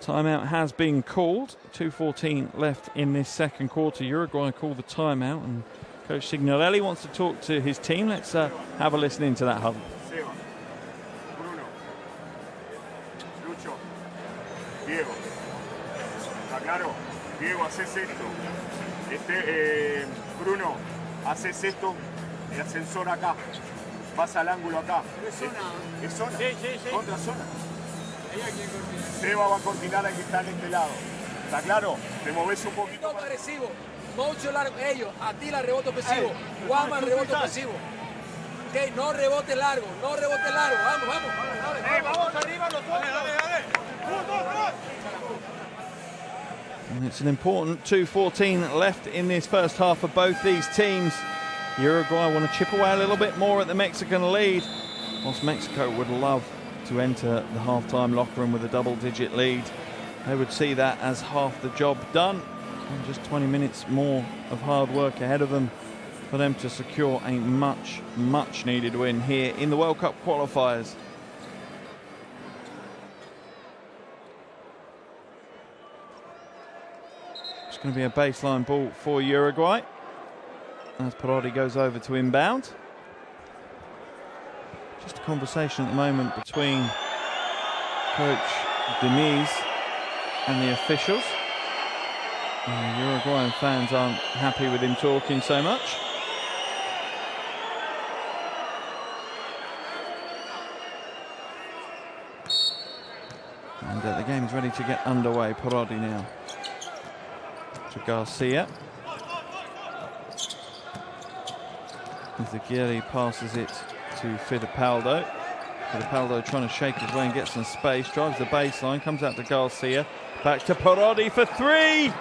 Timeout has been called. 2:14 left in this second quarter. Uruguay called the timeout, and Coach Signorelli wants to talk to his team. Let's have a listen into that huddle. Diego, ¿está claro? Diego, haces esto. Bruno, haces esto. El ascensor acá. Vas al ángulo acá. ¿Es zona? ¿Es zona? Sí, sí, sí. Contra zona. Seba va a coordinar al que está en este lado. ¿Está claro? Te moves un poquito. Agresivo. Mucho largo. Ellos. Hatila rebote ofensivo. Guama rebote ofensivo. Ok, no rebote largo. No rebote largo. Vamos, vamos. Vamos arriba los dos. Dale, dale. And it's an important 2:14 left in this first half for both these teams. Uruguay want to chip away a little bit more at the Mexican lead, whilst Mexico would love to enter the halftime locker room with a double-digit lead. They would see that as half the job done, and just 20 minutes more of hard work ahead of them for them to secure a much needed win here in the World Cup qualifiers. It's going to be a baseline ball for Uruguay as Parodi goes over to inbound. Just a conversation at the moment between Coach Diniz and the officials. Uruguayan fans aren't happy with him talking so much. And the game's ready to get underway. Parodi now to Garcia. Zaghieri passes it to Fittipaldo. Fittipaldo trying to shake his way and get some space. Drives the baseline, comes out to Garcia. Back to Parodi for 3.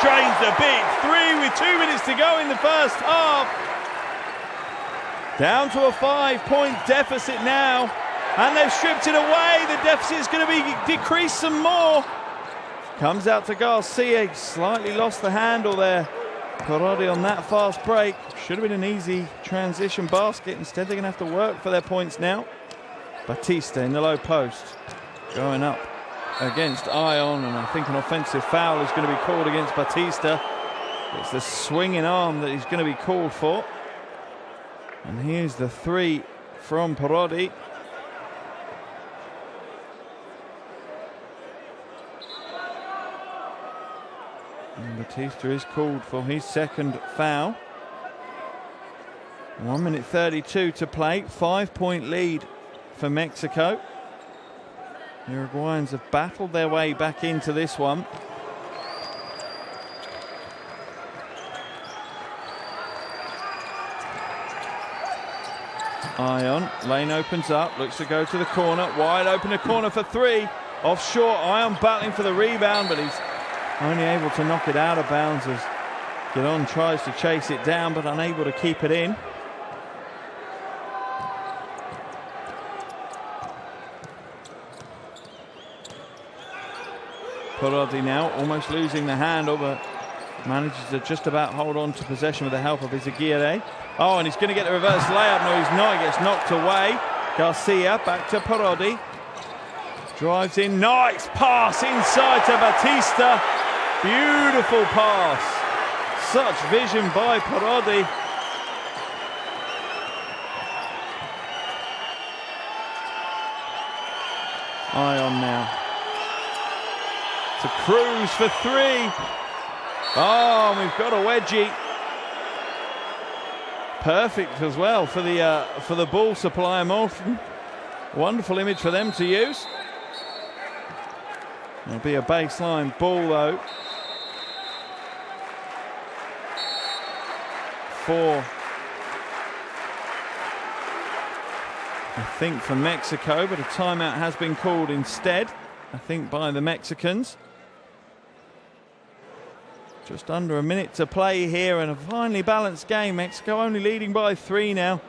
Drains the big 3 with 2 minutes to go in the first half. Down to a 5-point deficit now. And they've stripped it away. The deficit is going to be decreased some more. Comes out to Garcia. Slightly lost the handle there. Parodi on that fast break. Should have been an easy transition basket. Instead, they're going to have to work for their points now. Batista in the low post. Going up against Ayon, and I think an offensive foul is going to be called against Batista. It's the swinging arm that he's going to be called for. And here's the 3 from Parodi. And Batista is called for his second foul. 1 minute 32 to play. 5-point lead for Mexico. The Uruguayans have battled their way back into this one. Ayon, lane opens up, looks to go to the corner, wide open a corner for 3. Offshore, Ayon battling for the rebound, but he's only able to knock it out of bounds as Gidon tries to chase it down, but unable to keep it in. Parodi now almost losing the handle, but manages to just about hold on to possession with the help of his Aguirre. Oh, and he's going to get the reverse layup. No, he's not. He gets knocked away. Garcia back to Parodi. Drives in. Nice pass inside to Batista. Beautiful pass. Such vision by Parodi. Ayon now to Cruz for 3. Oh, we've got a wedgie. Perfect as well for the ball supply. Molten. Wonderful image for them to use. It'll be a baseline ball though. For I think for Mexico, but a timeout has been called instead, I think by the Mexicans. Just under a minute to play here and a finely balanced game. Mexico only leading by 3 now.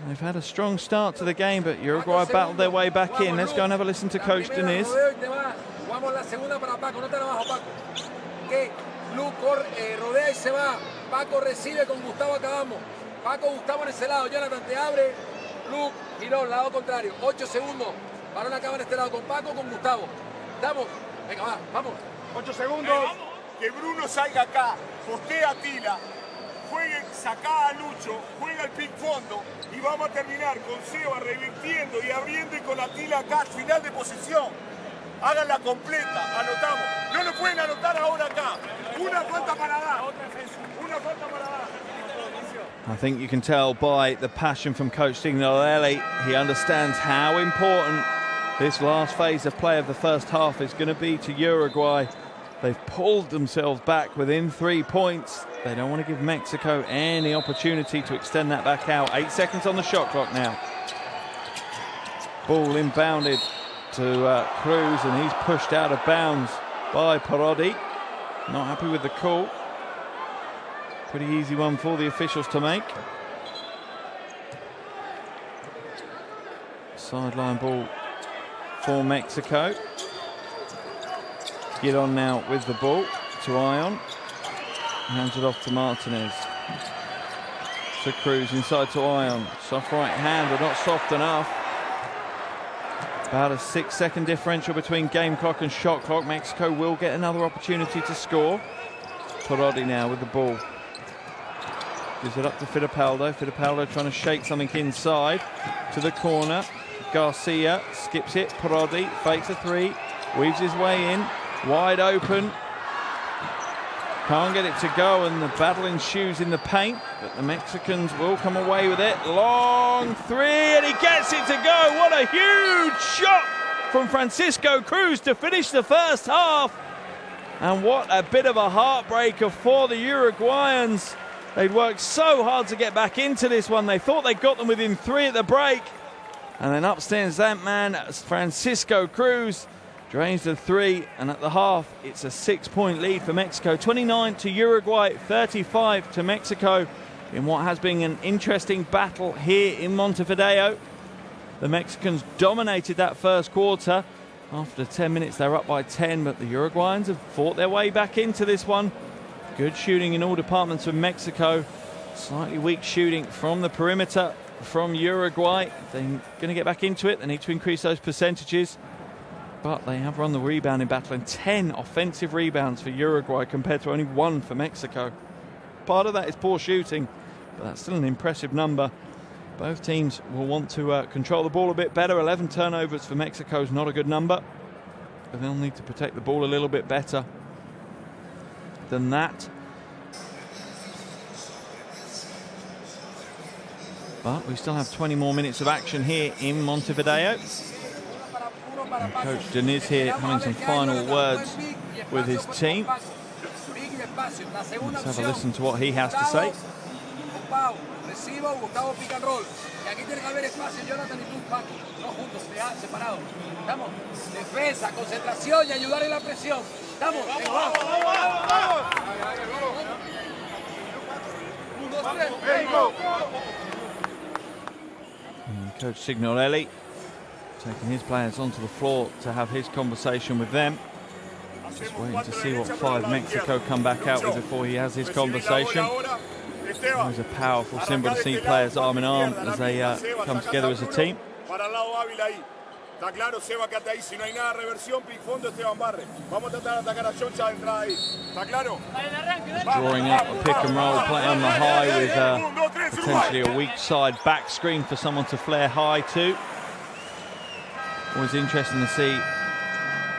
They've had a strong start to the game, but Uruguay battled their way back in. Let's go and have a listen to Coach Diniz. Jugamos la segunda para Pako, no te la bajo, Pako. Que Luke rodea y se va. Pako recibe con Gustavo, acabamos. Pako, Gustavo en ese lado. Jonathan te abre. Luke, giró, lado contrario. 8 segundos. Balón acaba en este lado con Pako, con Gustavo. Estamos. Venga, va, vamos. 8 segundos. Que Bruno salga acá, postea a Hatila, juegue, sacá a Lucho, juega el pick fondo y vamos a terminar con Seba revirtiendo y abriendo y con Hatila acá, final de posición. Háganla completa, anotamos. No lo pueden anotar ahora acá. Una falta para dar. Una falta para dar. I think you can tell by the passion from Coach Signorelli. He understands how important this last phase of play of the first half is going to be to Uruguay. They've pulled themselves back within 3 points. They don't want to give Mexico any opportunity to extend that back out. 8 seconds on the shot clock now. Ball inbounded to Cruz, and he's pushed out of bounds by Parodi. Not happy with the call. Pretty easy one for the officials to make. Sideline ball for Mexico. Gidon now with the ball to Ayon. Hands it off to Martinez. To Cruz, inside to Ayon. Soft right hand, but not soft enough. About a 6-second differential between game clock and shot clock. Mexico will get another opportunity to score. Parodi now with the ball. Gives it up to Fittipaldo. Fittipaldo trying to shake something inside. To the corner. Garcia skips it. Parodi fakes a 3. Weaves his way in. Wide open. Can't get it to go, and the battle ensues in the paint, but the Mexicans will come away with it. Long 3, and he gets it to go. What a huge shot from Francisco Cruz to finish the first half. And what a bit of a heartbreaker for the Uruguayans. They'd worked so hard to get back into this one. They thought they got them within 3 at the break. And then upstairs that man, Francisco Cruz, drains the 3, and at the half, it's a 6-point lead for Mexico. 29 to Uruguay, 35 to Mexico in what has been an interesting battle here in Montevideo. The Mexicans dominated that first quarter. After 10 minutes, they're up by 10, but the Uruguayans have fought their way back into this one. Good shooting in all departments from Mexico. Slightly weak shooting from the perimeter from Uruguay. If they're going to get back into it, they need to increase those percentages. but they have run the rebounding battle, and 10 offensive rebounds for Uruguay compared to only 1 for Mexico. Part of that is poor shooting, but that's still an impressive number. Both teams will want to control the ball a bit better. 11 turnovers for Mexico is not a good number, but they'll need to protect the ball a little bit better than that. But we still have 20 more minutes of action here in Montevideo. And Coach Diniz here having some final words with his team. Let's have a listen to what he has to say. Recibo, Gustavo pick and roll. Y aquí tiene que haber espacio, Jonathan y tú, Pako. No juntos, separados. Estamos. Defensa, concentración y ayudar en la presión. Estamos. ¡Vamos! Un, dos, tres. ¡Go! Coach Signorelli taking his players onto the floor to have his conversation with them. Just waiting to see what 5 Mexico come back out with before he has his conversation. It was a powerful symbol to see players arm in arm as they come together as a team. Está claro, Seba, quédate ahí. Si no hay nada de reversión, pick fondo, Esteban barre. Vamos a tratar de atacar a Ayon ya de entrada ahí. ¿Está claro? Drawing up a pick and roll, play on the high with potentially a weak side back screen for someone to flare high to. Always interesting to see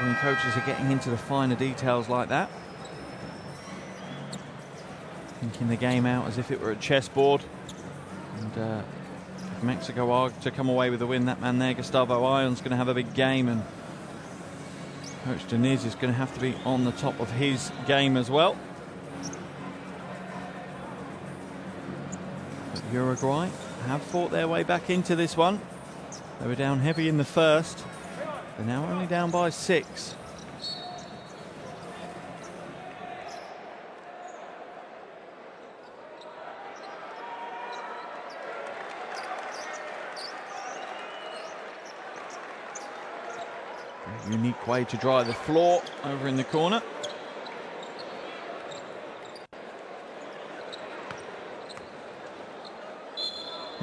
when coaches are getting into the finer details like that. Thinking the game out as if it were a chessboard. And if Mexico are to come away with the win, that man there, Gustavo Ayon's going to have a big game, and Coach Diniz is going to have to be on the top of his game as well. But Uruguay have fought their way back into this one. They were down heavy in the first. They're now only down by 6. Unique way to dry the floor over in the corner.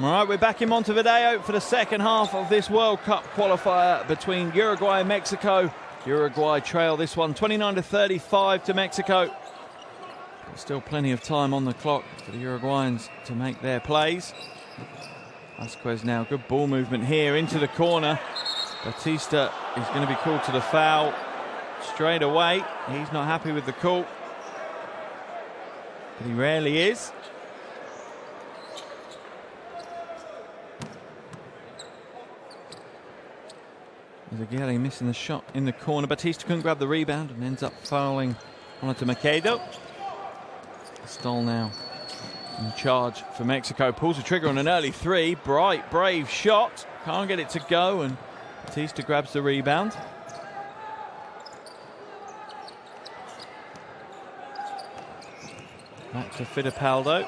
All right, we're back in Montevideo for the second half of this World Cup qualifier between Uruguay and Mexico. Uruguay trail this one 29-35 to Mexico. There's still plenty of time on the clock for the Uruguayans to make their plays. Vasquez now, good ball movement here into the corner. Batista is going to be called to the foul straight away. He's not happy with the call, but he rarely is. Aguirre missing the shot in the corner. Batista couldn't grab the rebound and ends up fouling on it to Machado. Stoll now in charge for Mexico. Pulls the trigger on an early 3. Bright, brave shot. Can't get it to go, and Batista grabs the rebound. Back to Fittipaldo.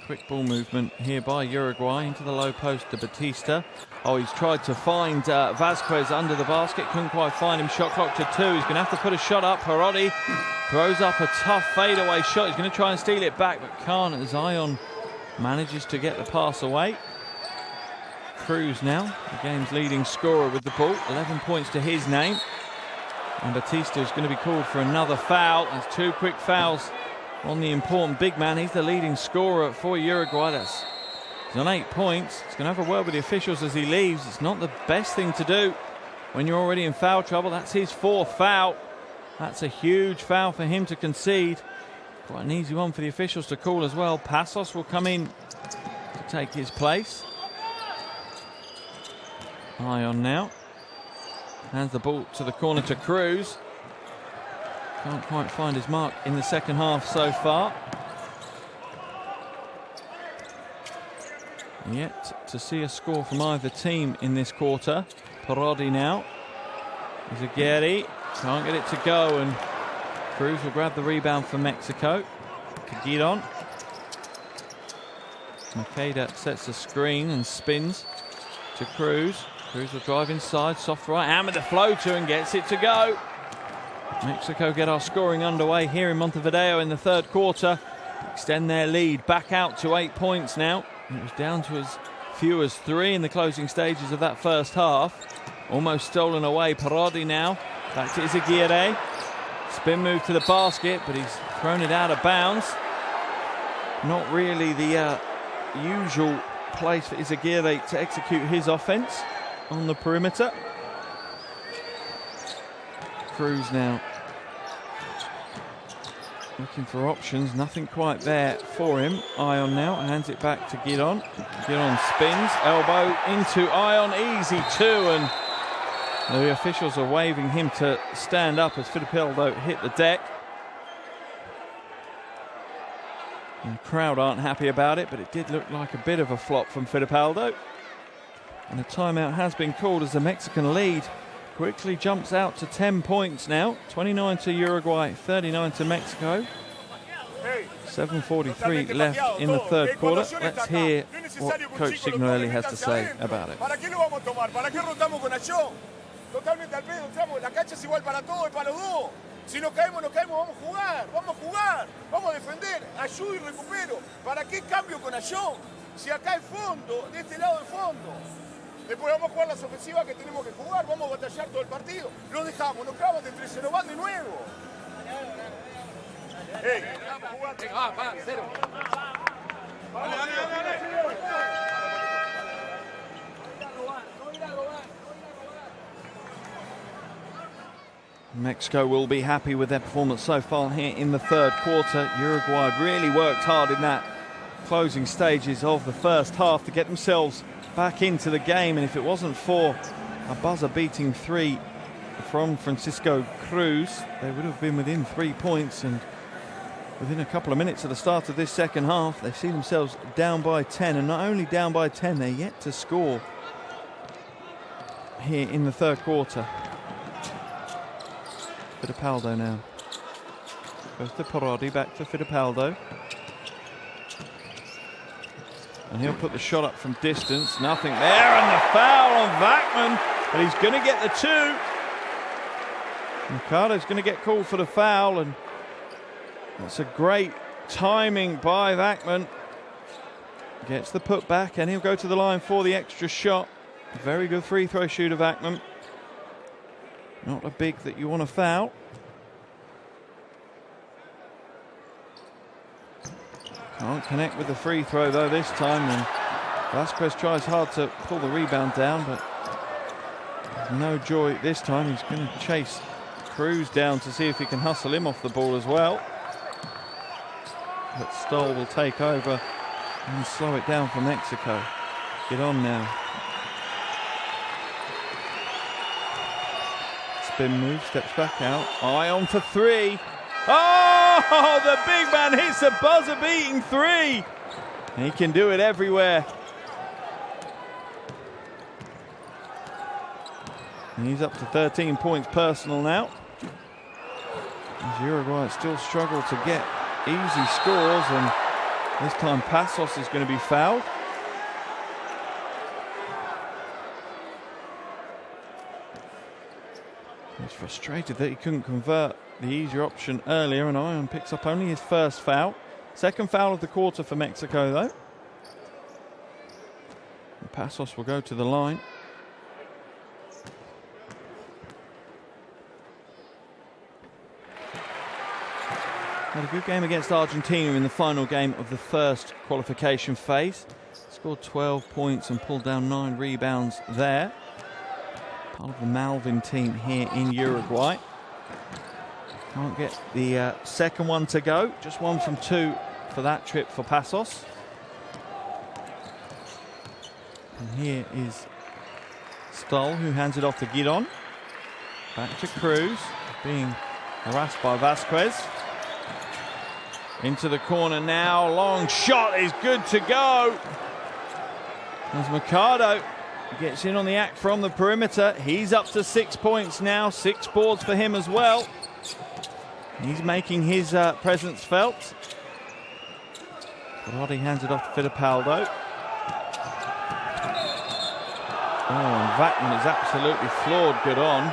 Quick ball movement here by Uruguay into the low post to Batista. Oh, he's tried to find Vasquez under the basket. Couldn't quite find him. Shot clock to 2. He's going to have to put a shot up. Perotti throws up a tough fadeaway shot. He's going to try and steal it back, but can't, as Ayon manages to get the pass away. Cruz now, the game's leading scorer with the ball. 11 points to his name. And Batista is going to be called for another foul. There's 2 quick fouls on the important big man. He's the leading scorer for Uruguay. He's on 8 points. He's going to have a word with the officials as he leaves. It's not the best thing to do when you're already in foul trouble. That's his 4th foul. That's a huge foul for him to concede. Quite an easy one for the officials to call as well. Passos will come in to take his place. Ayon now. Hands the ball to the corner to Cruz. Can't quite find his mark in the second half so far. Yet to see a score from either team in this quarter. Parodi now. Aguirre can't get it to go, and Cruz will grab the rebound for Mexico. Caguidon. Machado sets a screen and spins to Cruz. Cruz will drive inside, soft right hand with the floater and gets it to go. Mexico get our scoring underway here in Montevideo in the third quarter. Extend their lead back out to 8 points now. It was down to as few as 3 in the closing stages of that first half. Almost stolen away. Parodi now. Back to Izaguirre. Spin move to the basket, but he's thrown it out of bounds. Not really the usual place for Izaguirre to execute his offense on the perimeter. Cruz now looking for options, nothing quite there for him. Ayon now hands it back to Gidon. Gidon spins, elbow into Ayon, easy two, and the officials are waving him to stand up as Fittipaldo hit the deck. And the crowd aren't happy about it, but it did look like a bit of a flop from Fittipaldo. And a timeout has been called as the Mexican lead quickly jumps out to 10 points now. 29 to Uruguay, 39 to Mexico. 7:43 left in the third quarter. Let's hear what Coach Signorelli has to say about it. ¿Para qué lo vamos a tomar? ¿Para qué rotamos con Ayon? Totalmente al pedo, entramos. La cancha es igual para todos y para los dos. Si nos caemos, vamos a jugar, vamos a defender. Ayudo y recupero. ¿Para qué cambio con Ayon? Si acá hay fondo, de este lado hay fondo. Después vamos a jugar las ofensivas que tenemos que jugar, vamos a batallar todo el partido. Lo dejamos, nos clavamos entre se nos van de nuevo. ¡Ey! Va, cero. Mexico will be happy with their performance so far here in the third quarter. Uruguay really worked hard in that closing stages of the first half to get themselves back into the game, and if it wasn't for a buzzer-beating three from Francisco Cruz, they would have been within 3 points, and within a couple of minutes of the start of this second half, they see themselves down by 10, and not only down by 10, they're yet to score here in the third quarter. Fittipaldo now. Goes to Parodi, back to Fittipaldo. And he'll put the shot up from distance. Nothing there, and the foul on Vakman. But he's going to get the two. Machado's going to get called for the foul, and that's a great timing by Vakman. Gets the putback, and he'll go to the line for the extra shot. Very good free throw shooter, Vakman. Not a big that you want to foul. Can't connect with the free throw though this time, and Vasquez tries hard to pull the rebound down, but no joy this time. He's going to chase Cruz down to see if he can hustle him off the ball as well. But Stoll will take over and slow it down for Mexico. Get on now. Spin move, steps back out. Ayon for three. Oh, the big man hits a buzzer-beating three. He can do it everywhere. And he's up to 13 points personal now. As Uruguay still struggle to get easy scores, and this time Passos is going to be fouled. He's frustrated that he couldn't convert the easier option earlier, and Ayon picks up only his first foul. Second foul of the quarter for Mexico though. And Passos will go to the line. Had a good game against Argentina in the final game of the first qualification phase. Scored 12 points and pulled down 9 rebounds there. Part of the Malvin team here in Uruguay. Can't get the second one to go. Just 1 from 2 for that trip for Passos. And here is Stoll, who hands it off to Gidon. Back to Cruz, being harassed by Vasquez. Into the corner now. Long shot is good to go. As Machado gets in on the act from the perimeter. He's up to 6 points now. 6 boards for him as well. He's making his presence felt. Roddy hands it off to Fittipaldo. Oh, and Vakman is absolutely floored good on.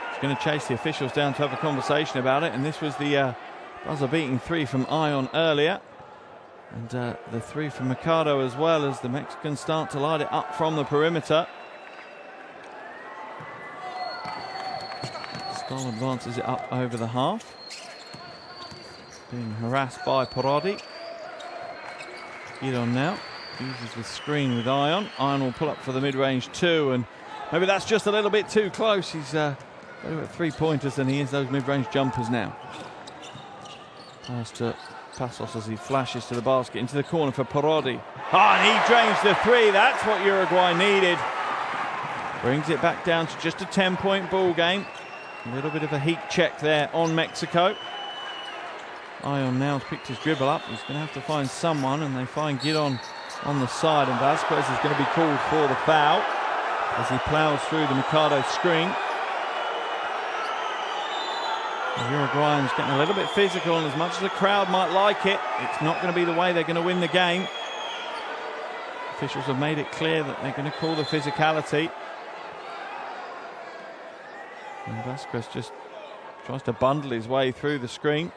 He's going to chase the officials down to have a conversation about it, and this was the buzzer-beating three from Ayon earlier. And the three from Machado as well, as the Mexicans start to light it up from the perimeter. Stoll advances it up over the half. Being harassed by Parodi. Ayon now uses the screen with Ayon. Ayon will pull up for the mid-range two, and maybe that's just a little bit too close. He's better at three-pointers than he is those mid-range jumpers now. Pass to Passos as he flashes to the basket, into the corner for Parodi. And he drains the three. That's what Uruguay needed. Brings it back down to just a 10-point ball game. A little bit of a heat check there on Mexico. Ayon now has picked his dribble up. He's going to have to find someone, and they find Gidon on the side, and Vasquez is going to be called for the foul as he plows through the Machado screen. The Uruguayans getting a little bit physical, and as much as the crowd might like it, it's not going to be the way they're going to win the game. Officials have made it clear that they're going to call the physicality. And Vasquez just tries to bundle his way through the screen.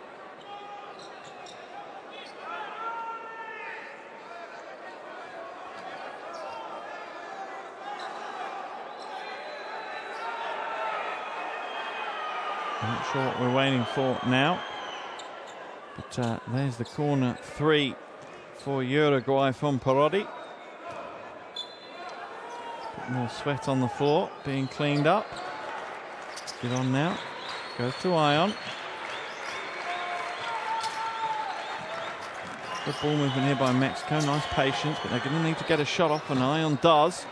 I'm not sure what we're waiting for now, but there's the corner three for Uruguay from Parodi. Bit more sweat on the floor, being cleaned up. Get on now, goes to Ayon. Good ball movement here by Mexico, nice patience, but they're going to need to get a shot off, and Ayon does.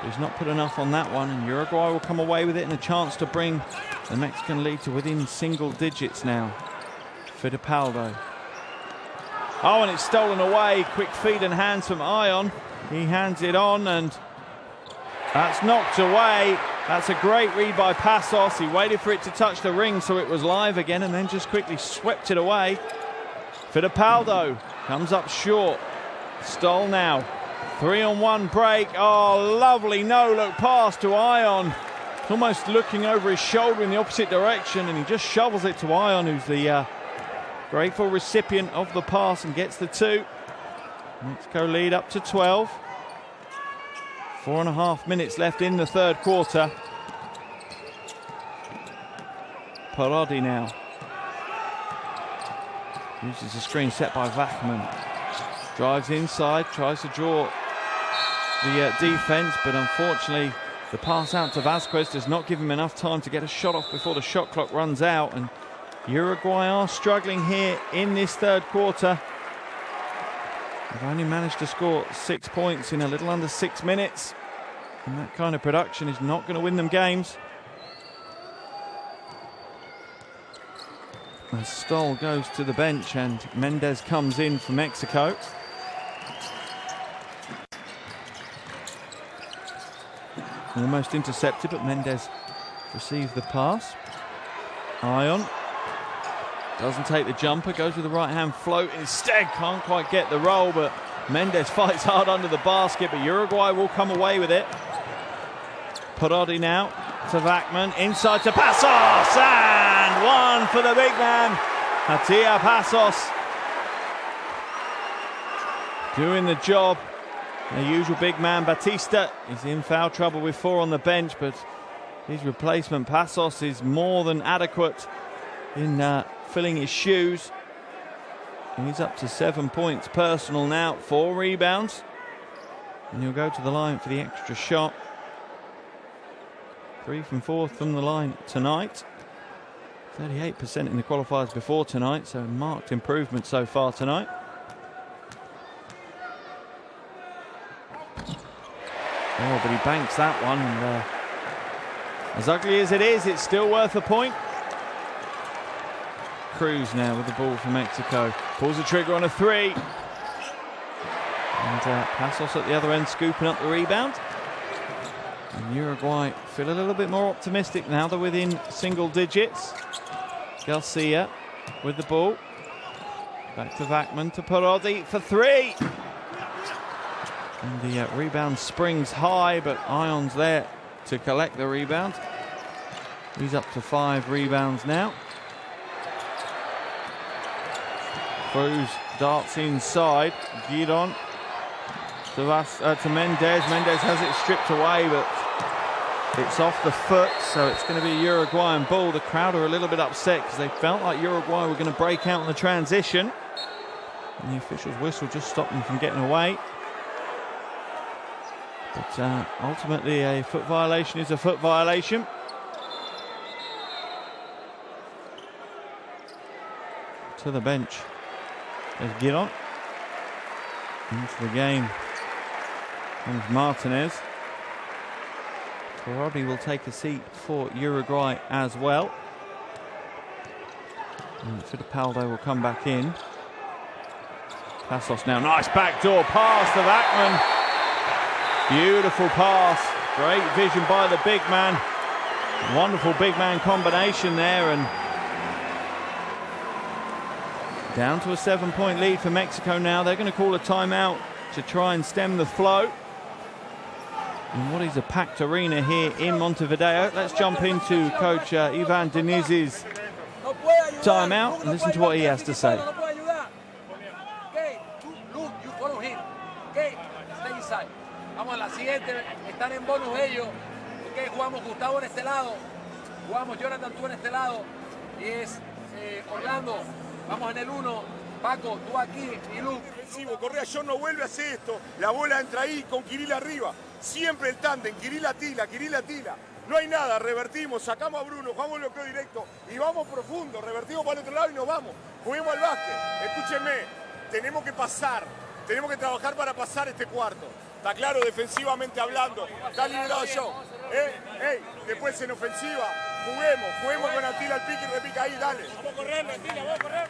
He's not put enough on that one, and Uruguay will come away with it and a chance to bring the Mexican lead to within single digits now. Fittipaldo. Oh, and it's stolen away. Quick feet and hands from Ayon. He hands it on, and that's knocked away. That's a great read by Passos. He waited for it to touch the ring so it was live again, and then just quickly swept it away. Fittipaldo comes up short. Stoll now. 3-on-1 break. Oh, lovely no-look pass to Ayon. Almost looking over his shoulder in the opposite direction, and he just shovels it to Ayon, who's the grateful recipient of the pass, and gets the two. Mexico lead up to 12. 4.5 minutes left in the third quarter. Parodi now. Uses the screen set by Vachman. Drives inside, tries to draw the defense, but unfortunately the pass out to Vasquez does not give him enough time to get a shot off before the shot clock runs out, and Uruguay are struggling here in this third quarter. They've only managed to score 6 points in a little under 6 minutes, and that kind of production is not going to win them games. As Stoll goes to the bench and Mendez comes in for Mexico. Almost intercepted, but Mendez receives the pass. Ayon doesn't take the jumper, goes with the right-hand float instead. Can't quite get the roll, but Mendez fights hard under the basket, but Uruguay will come away with it. Parodi now to Vachman, inside to Passos, and one for the big man, Hatila Passos. Doing the job. The usual big man, Batista, is in foul trouble with 4 on the bench, but his replacement, Passos, is more than adequate in filling his shoes. And he's up to 7 points personal now, 4 rebounds. And he'll go to the line for the extra shot. 3 from 4 from the line tonight. 38% in the qualifiers before tonight, so marked improvement so far tonight. Oh, but he banks that one. And, as ugly as it is, it's still worth a point. Cruz now with the ball for Mexico. Pulls the trigger on a 3. And Passos at the other end scooping up the rebound. And Uruguay feel a little bit more optimistic now. They're within single digits. Garcia with the ball. Back to Vachman to Parodi for 3. And the rebound springs high, but Ayon's there to collect the rebound. He's up to 5 rebounds now. Cruz darts inside. Giron to Mendes. Mendes has it stripped away, but it's off the foot, so it's going to be a Uruguayan ball. The crowd are a little bit upset because they felt like Uruguay were going to break out in the transition. And the official's whistle just stopped them from getting away. But ultimately, a foot violation is a foot violation. To the bench. There's Giron. Into the game. Comes Martinez. Probably will take a seat for Uruguay as well. And Fittipaldo will come back in. Passos now. Nice backdoor pass to Vakman. Beautiful pass. Great vision by the big man. Wonderful big man combination there. And down to a 7-point lead for Mexico now. They're going to call a timeout to try and stem the flow. And what is a packed arena here in Montevideo. Let's jump into Coach Ivan Deniz's timeout and listen to what he has to say. You follow him. Okay, stay inside. Vamos a la siguiente. Están en bonus ellos. Okay, jugamos Gustavo en este lado. Jugamos Jonathan tú en este lado. Y es Orlando. Vamos en el 1. Pako, tú aquí y Luke. Correa, Ayon no vuelve a hacer esto. La bola entra ahí con Kiril arriba. Siempre el tándem, Kiril Hatila, Kiril Hatila. No hay nada, revertimos, sacamos a Bruno, jugamos el bloqueo directo y vamos profundo, revertimos para el otro lado y nos vamos. Juguemos al básquet. Escúchenme, tenemos que pasar, tenemos que trabajar para pasar este cuarto. Está claro, defensivamente hablando. Está liberado Ayon. Después en ofensiva, juguemos con Hatila al pique y repica ahí, dale. Vamos a correr, Hatila, vamos a correr.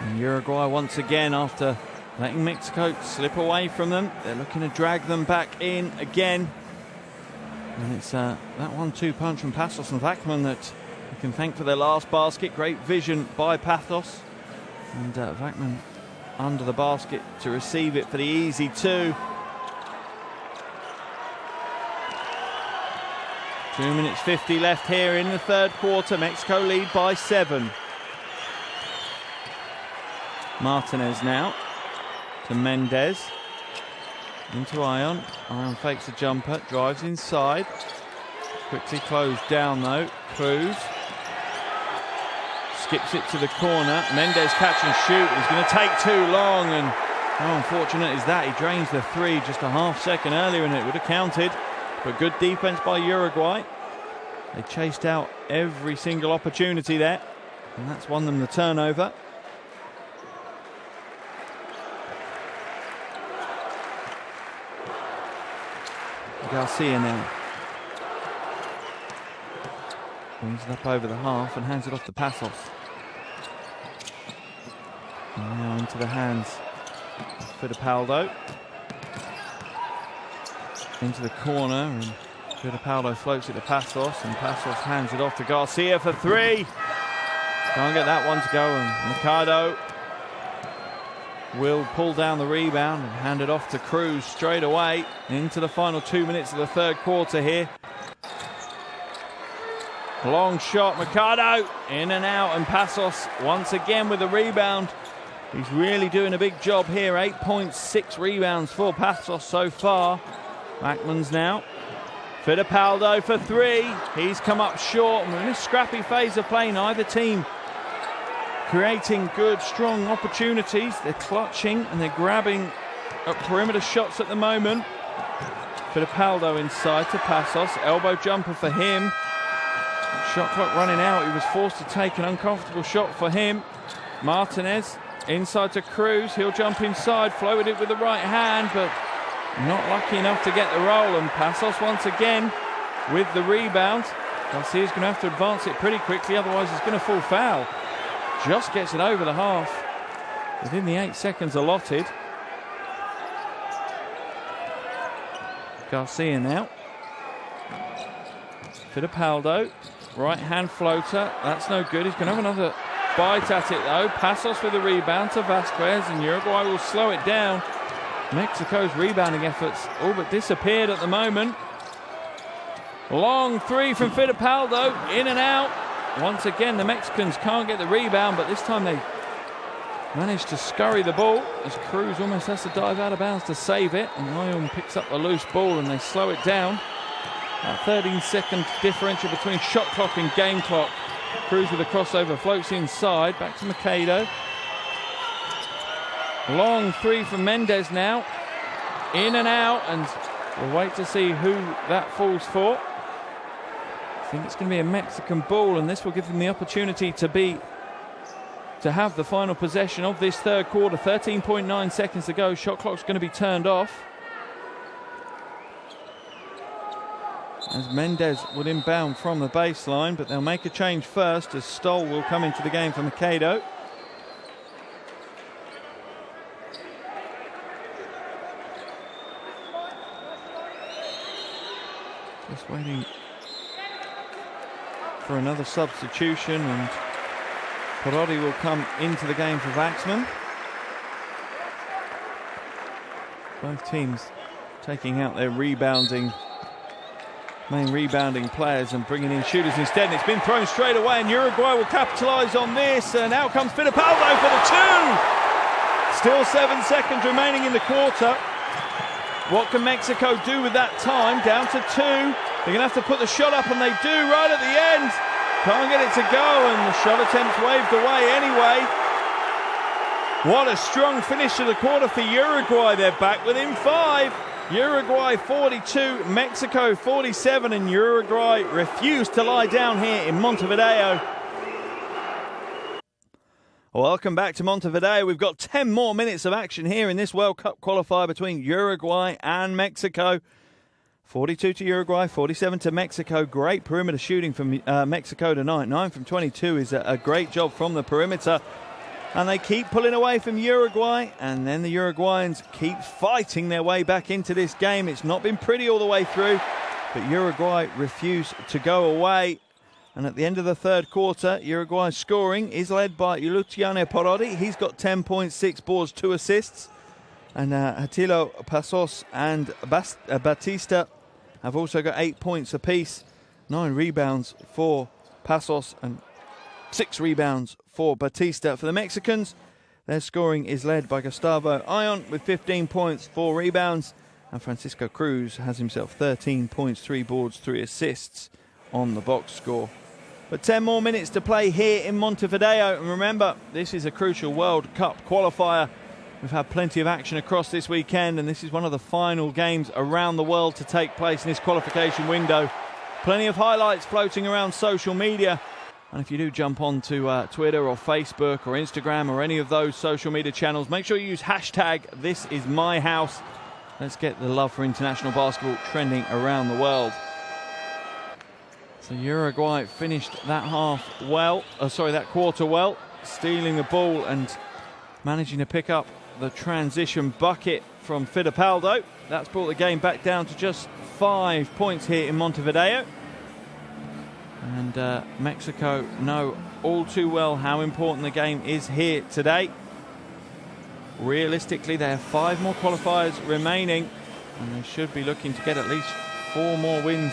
And Uruguay once again, after letting Mexico slip away from them, they're looking to drag them back in again. And it's that 1-2 punch from Passos and Vakman that you can thank for their last basket. Great vision by Passos. And Vakman under the basket to receive it for the easy 2. 2 minutes 50 left here in the third quarter. Mexico lead by 7. Martinez now to Mendes. Into Ayon. Ayon fakes a jumper, drives inside. Quickly closed down though. Cruz skips it to the corner. Mendes catch and shoot. He's going to take too long, and how unfortunate is that? He drains the 3 just a half second earlier and it would have counted. But good defense by Uruguay. They chased out every single opportunity there, and that's won them the turnover. Garcia now brings it up over the half and hands it off to Passos. And now into the hands of Fittipaldo. Into the corner, and Fittipaldo floats it to Passos, and Passos hands it off to Garcia for 3. Can't get that one to go, and Machado will pull down the rebound and hand it off to Cruz straight away into the final 2 minutes of the third quarter here. Long shot, Machado in and out, and Passos once again with the rebound. He's really doing a big job here. 8.6 rebounds for Passos so far. Vakman's now. Fittipaldo for 3. He's come up short, and we're in a scrappy phase of play. Neither team creating good, strong opportunities. They're clutching and they're grabbing at perimeter shots at the moment. Fittipaldo inside to Passos. Elbow jumper for him. Shot clock running out. He was forced to take an uncomfortable shot for him. Martinez inside to Cruz. He'll jump inside, floated it with the right hand, but not lucky enough to get the roll. And Passos once again with the rebound. Garcia's going to have to advance it pretty quickly, otherwise he's going to fall foul. Just gets it over the half within the 8 seconds allotted. Garcia now. Fittipaldo, right hand floater. That's no good. He's going to have another bite at it though. Passos with the rebound to Vasquez, and Uruguay will slow it down. Mexico's rebounding efforts all but disappeared at the moment. Long 3 from Fittipaldo, in and out. Once again, the Mexicans can't get the rebound, but this time they managed to scurry the ball as Cruz almost has to dive out of bounds to save it. And Ayon picks up the loose ball and they slow it down. That 13-second differential between shot clock and game clock. Cruz with a crossover, floats inside, back to Machado. Long three from Mendez now. In and out, and we'll wait to see who that falls for. I think it's going to be a Mexican ball, and this will give them the opportunity to have the final possession of this third quarter. 13.9 seconds to go. Shot clock's going to be turned off. As Mendez would inbound from the baseline, but they'll make a change first as Stoll will come into the game for Machado. Just waiting for another substitution, and Parodi will come into the game for Waxman. Both teams taking out their main rebounding players and bringing in shooters instead. And it's been thrown straight away, and Uruguay will capitalise on this. And out comes Fittipaldo for the two. Still 7 seconds remaining in the quarter. What can Mexico do with that time? Down to 2. They're going to have to put the shot up, and they do right at the end. Can't get it to go, and the shot attempt's waved away anyway. What a strong finish to the quarter for Uruguay. They're back within 5. Uruguay 42, Mexico 47, and Uruguay refused to lie down here in Montevideo. Welcome back to Montevideo. We've got 10 more minutes of action here in this World Cup qualifier between Uruguay and Mexico. 42 to Uruguay, 47 to Mexico. Great perimeter shooting from Mexico tonight. 9 from 22 is a great job from the perimeter. And they keep pulling away from Uruguay, and then the Uruguayans keep fighting their way back into this game. It's not been pretty all the way through, but Uruguay refuse to go away. And at the end of the third quarter, Uruguay's scoring is led by Luciano Parodi. He's got 10 points, 6 boards, 2 assists. And Hatila, Passos and Batista have also got 8 points apiece. 9 rebounds for Passos and 6 rebounds for Batista. For the Mexicans, their scoring is led by Gustavo Ayon with 15 points, 4 rebounds. And Francisco Cruz has himself 13 points, 3 boards, 3 assists on the box score. But 10 more minutes to play here in Montevideo. And remember, this is a crucial World Cup qualifier. We've had plenty of action across this weekend, and this is one of the final games around the world to take place in this qualification window. Plenty of highlights floating around social media. And if you do jump onto Twitter or Facebook or Instagram or any of those social media channels, make sure you use hashtag #ThisIsMyHouse. Let's get the love for international basketball trending around the world. So Uruguay finished that quarter well, stealing the ball and managing to pick up the transition bucket from Fittipaldo. That's brought the game back down to just 5 points here in Montevideo. And Mexico know all too well how important the game is here today. Realistically, they have 5 more qualifiers remaining, and they should be looking to get at least 4 more wins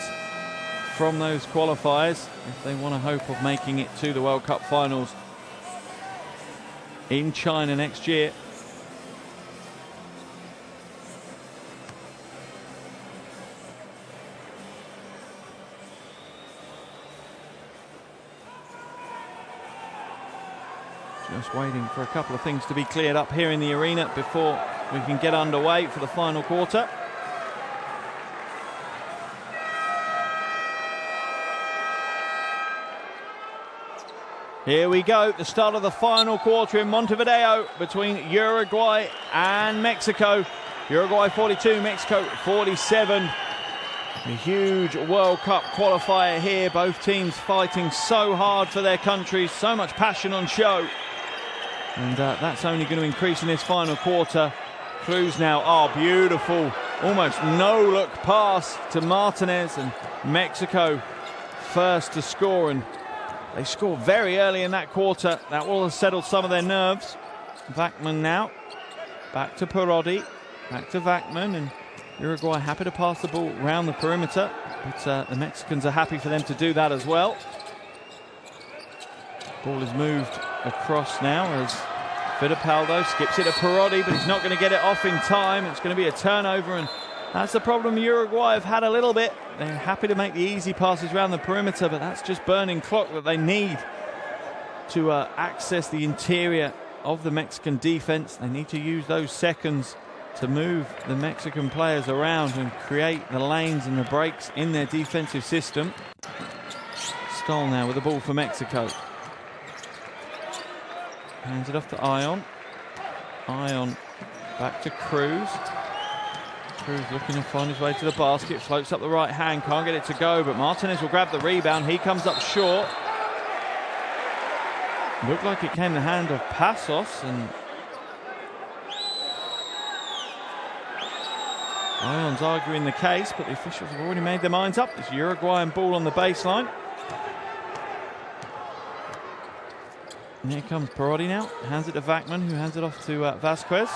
from those qualifiers if they want to hope of making it to the World Cup finals in China next year. Just waiting for a couple of things to be cleared up here in the arena before we can get underway for the final quarter. Here we go, the start of the final quarter in Montevideo between Uruguay and Mexico. Uruguay 42, Mexico 47. A huge World Cup qualifier here. Both teams fighting so hard for their countries, so much passion on show. And that's only going to increase in this final quarter. Cruz now, beautiful. Almost no-look pass to Martinez, and Mexico first to score. And they scored very early in that quarter. That will have settled some of their nerves. Waxman now. Back to Parodi. Back to Waxman. And Uruguay happy to pass the ball round the perimeter. But the Mexicans are happy for them to do that as well. Ball is moved across now as Fittipaldo skips it to Perotti, but he's not going to get it off in time. It's going to be a turnover, and that's the problem Uruguay have had a little bit. They're happy to make the easy passes around the perimeter, but that's just burning clock that they need to access the interior of the Mexican defense. They need to use those seconds to move the Mexican players around and create the lanes and the breaks in their defensive system. Stoll now with the ball for Mexico. Hands it off to Ayon. Ayon back to Cruz. Cruz looking to find his way to the basket. Floats up the right hand. Can't get it to go, but Martinez will grab the rebound. He comes up short. Looked like it came the hand of Passos, and Ayon's arguing the case, but the officials have already made their minds up. It's Uruguayan ball on the baseline. And here comes Perotti now. Hands it to Vachman, who hands it off to Vasquez.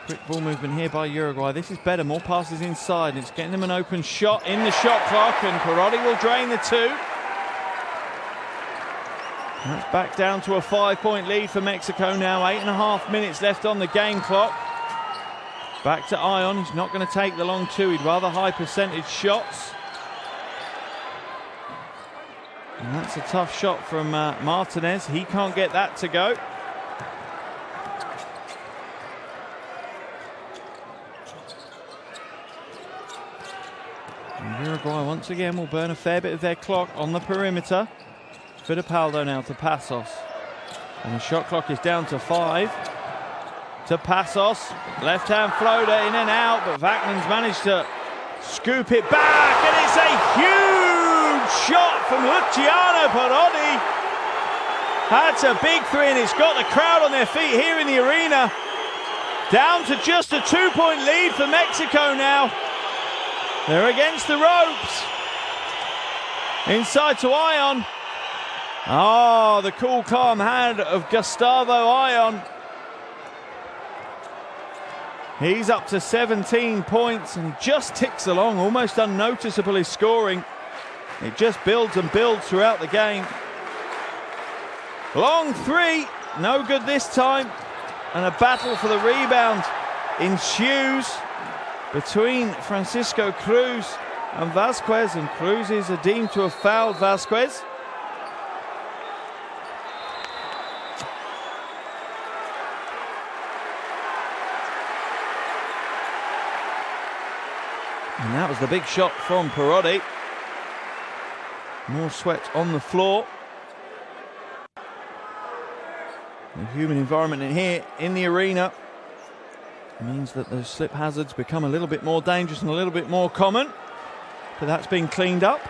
Quick ball movement here by Uruguay. This is better. More passes inside. It's getting them an open shot in the shot clock, and Perotti will drain the two. And that's back down to a 5-point lead for Mexico now. 8.5 minutes left on the game clock. Back to Ayon. He's not going to take the long two. He'd rather high percentage shots. And that's a tough shot from Martinez. He can't get that to go. And Uruguay once again will burn a fair bit of their clock on the perimeter. Fittipaldo now to Passos. And the shot clock is down to 5. To Passos. Left-hand floater in and out, but Vachman's managed to scoop it back, and it's a huge shot from Luciano Perotti. That's a big three, and it's got the crowd on their feet here in the arena. Down to just a 2-point lead for Mexico now. They're against the ropes. Inside to Ayon. Oh, the cool, calm hand of Gustavo Ayon. He's up to 17 points and just ticks along, almost unnoticeable his scoring. It just builds and builds throughout the game. Long three, no good this time. And a battle for the rebound ensues between Francisco Cruz and Vasquez, and Cruz is deemed to have fouled Vasquez. And that was the big shot from Perotti. More sweat on the floor. The human environment in here in the arena means that those slip hazards become a little bit more dangerous and a little bit more common. But that's been cleaned up.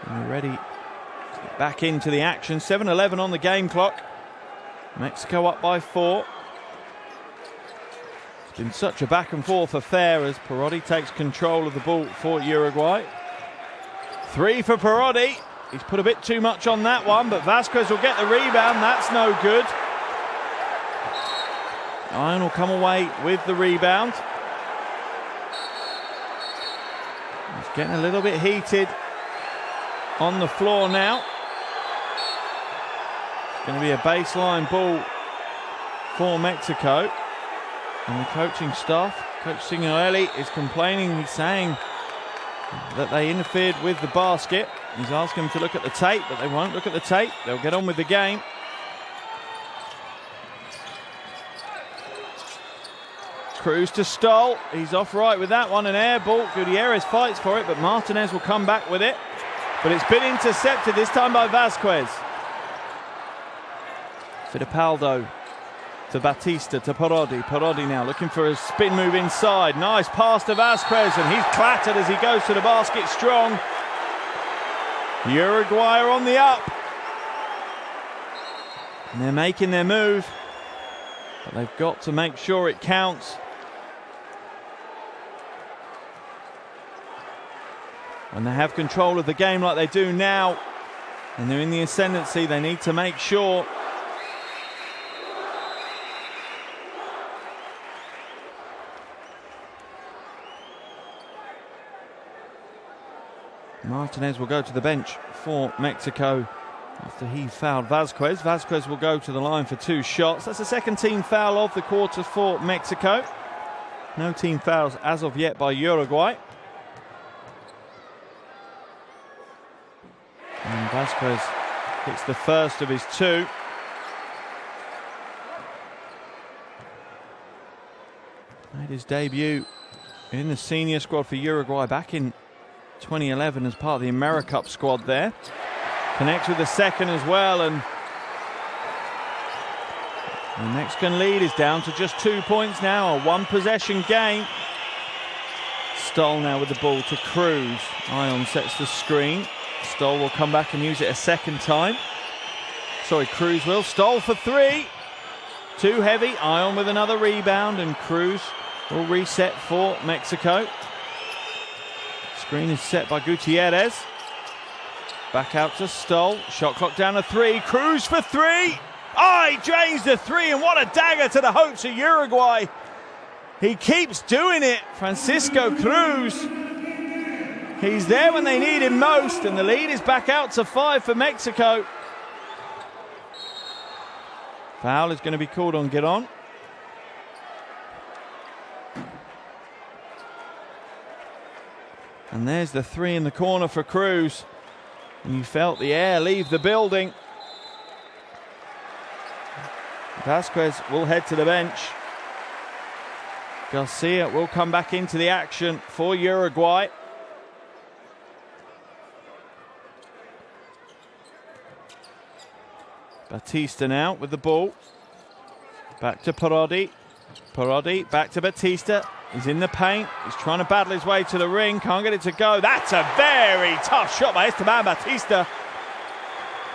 And we're ready to get back into the action. 7:11 on the game clock. Mexico up by 4. It's been such a back and forth affair as Perotti takes control of the ball for Uruguay. 3 for Perotti. He's put a bit too much on that one, but Vasquez will get the rebound. That's no good. Ayon will come away with the rebound. He's getting a little bit heated on the floor now. Going to be a baseline ball for Mexico. And the coaching staff, Coach Signorelli, is complaining. He's saying that they interfered with the basket. He's asking them to look at the tape, but they won't look at the tape. They'll get on with the game. Cruz to Stoll. He's off right with that one. An air ball. Gutierrez fights for it, but Martinez will come back with it. But it's been intercepted this time by Vasquez. Fittipaldo to Batista to Perotti. Perotti now looking for a spin move inside. Nice pass to Vasquez, and he's clattered as he goes to the basket strong. Uruguay are on the up. And they're making their move. But they've got to make sure it counts. When they have control of the game like they do now, and they're in the ascendancy, they need to make sure. Martinez will go to the bench for Mexico after he fouled Vasquez. Vasquez will go to the line for 2 shots. That's the second team foul of the quarter for Mexico. No team fouls as of yet by Uruguay. And Vasquez hits the first of his 2. Made his debut in the senior squad for Uruguay back in 2011 as part of the AmeriCup squad there. Connects with the second as well, and the Mexican lead is down to just 2 points now, a 1-possession game. Stoll now with the ball to Cruz. Ayon sets the screen. Stoll will come back and use it a second time. Sorry, Cruz will. Stoll for 3. Too heavy. Ayon with another rebound, and Cruz will reset for Mexico. Screen is set by Gutierrez. Back out to Stoll. Shot clock down to 3. Cruz for 3. He drains the 3, and what a dagger to the hopes of Uruguay. He keeps doing it. Francisco Cruz. He's there when they need him most, and the lead is back out to 5 for Mexico. Foul is going to be called on Giron. And there's the 3 in the corner for Cruz. And you felt the air leave the building. Vasquez will head to the bench. Garcia will come back into the action for Uruguay. Batista now with the ball. Back to Parodi. Parodi back to Batista. He's in the paint. He's trying to battle his way to the ring. Can't get it to go. That's a very tough shot by Esteban Batista.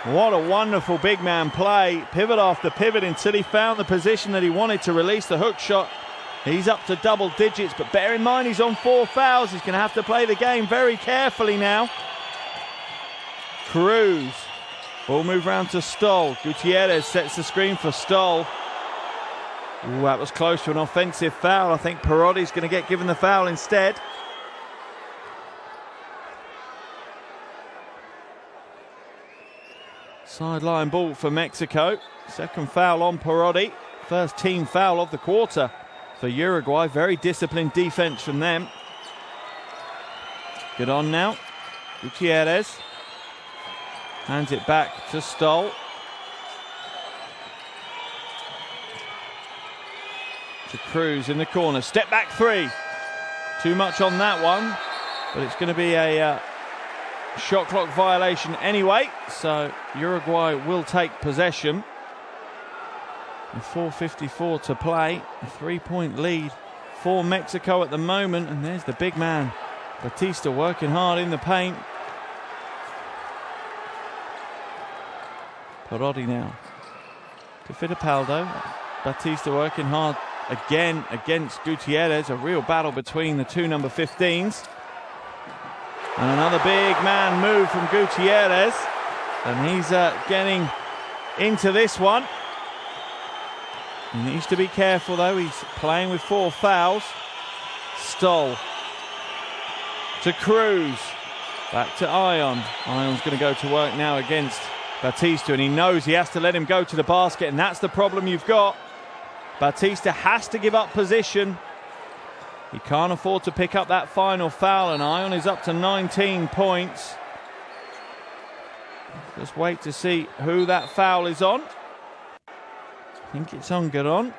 What a wonderful big man play. Pivot after pivot until he found the position that he wanted to release the hook shot. He's up to double digits, but bear in mind he's on 4 fouls. He's going to have to play the game very carefully now. Cruz. Ball move round to Stoll. Gutierrez sets the screen for Stoll. Ooh, that was close to an offensive foul. I think Parodi's going to get given the foul instead. Sideline ball for Mexico. Second foul on Parodi. First team foul of the quarter for Uruguay. Very disciplined defense from them. Good on now. Gutierrez hands it back to Stoll. To Cruz in the corner. Step back 3. Too much on that one, but it's going to be a shot clock violation anyway, so Uruguay will take possession. And 4:54 to play. A 3-point lead for Mexico at the moment, and there's the big man Batista working hard in the paint. Parodi now to Fittipaldo. Batista working hard again against Gutierrez. A real battle between the 2 number 15s. And another big man move from Gutierrez. And he's getting into this one. He needs to be careful though. He's playing with 4 fouls. Stoll to Cruz. Back to Ayon. Ayon's going to go to work now against Batista, and he knows he has to let him go to the basket, and that's the problem you've got. Batista has to give up position. He can't afford to pick up that final foul, and Ayon is up to 19 points. Just wait to see who that foul is on. I think it's on Giron.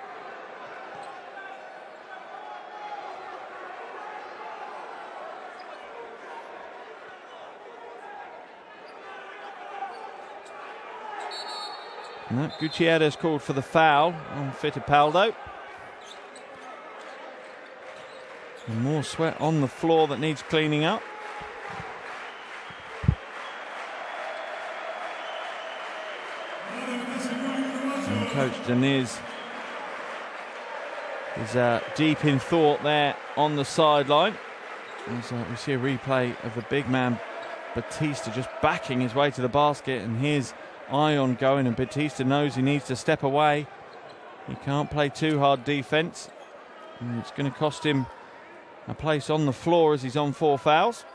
No, Gutierrez called for the foul on Fittipaldo. And more sweat on the floor that needs cleaning up. And Coach Deniz is deep in thought there on the sideline. As we see a replay of the big man Batista just backing his way to the basket, and here's Ayon going, and Batista knows he needs to step away. He can't play too hard defense, and it's going to cost him a place on the floor as he's on 4 fouls.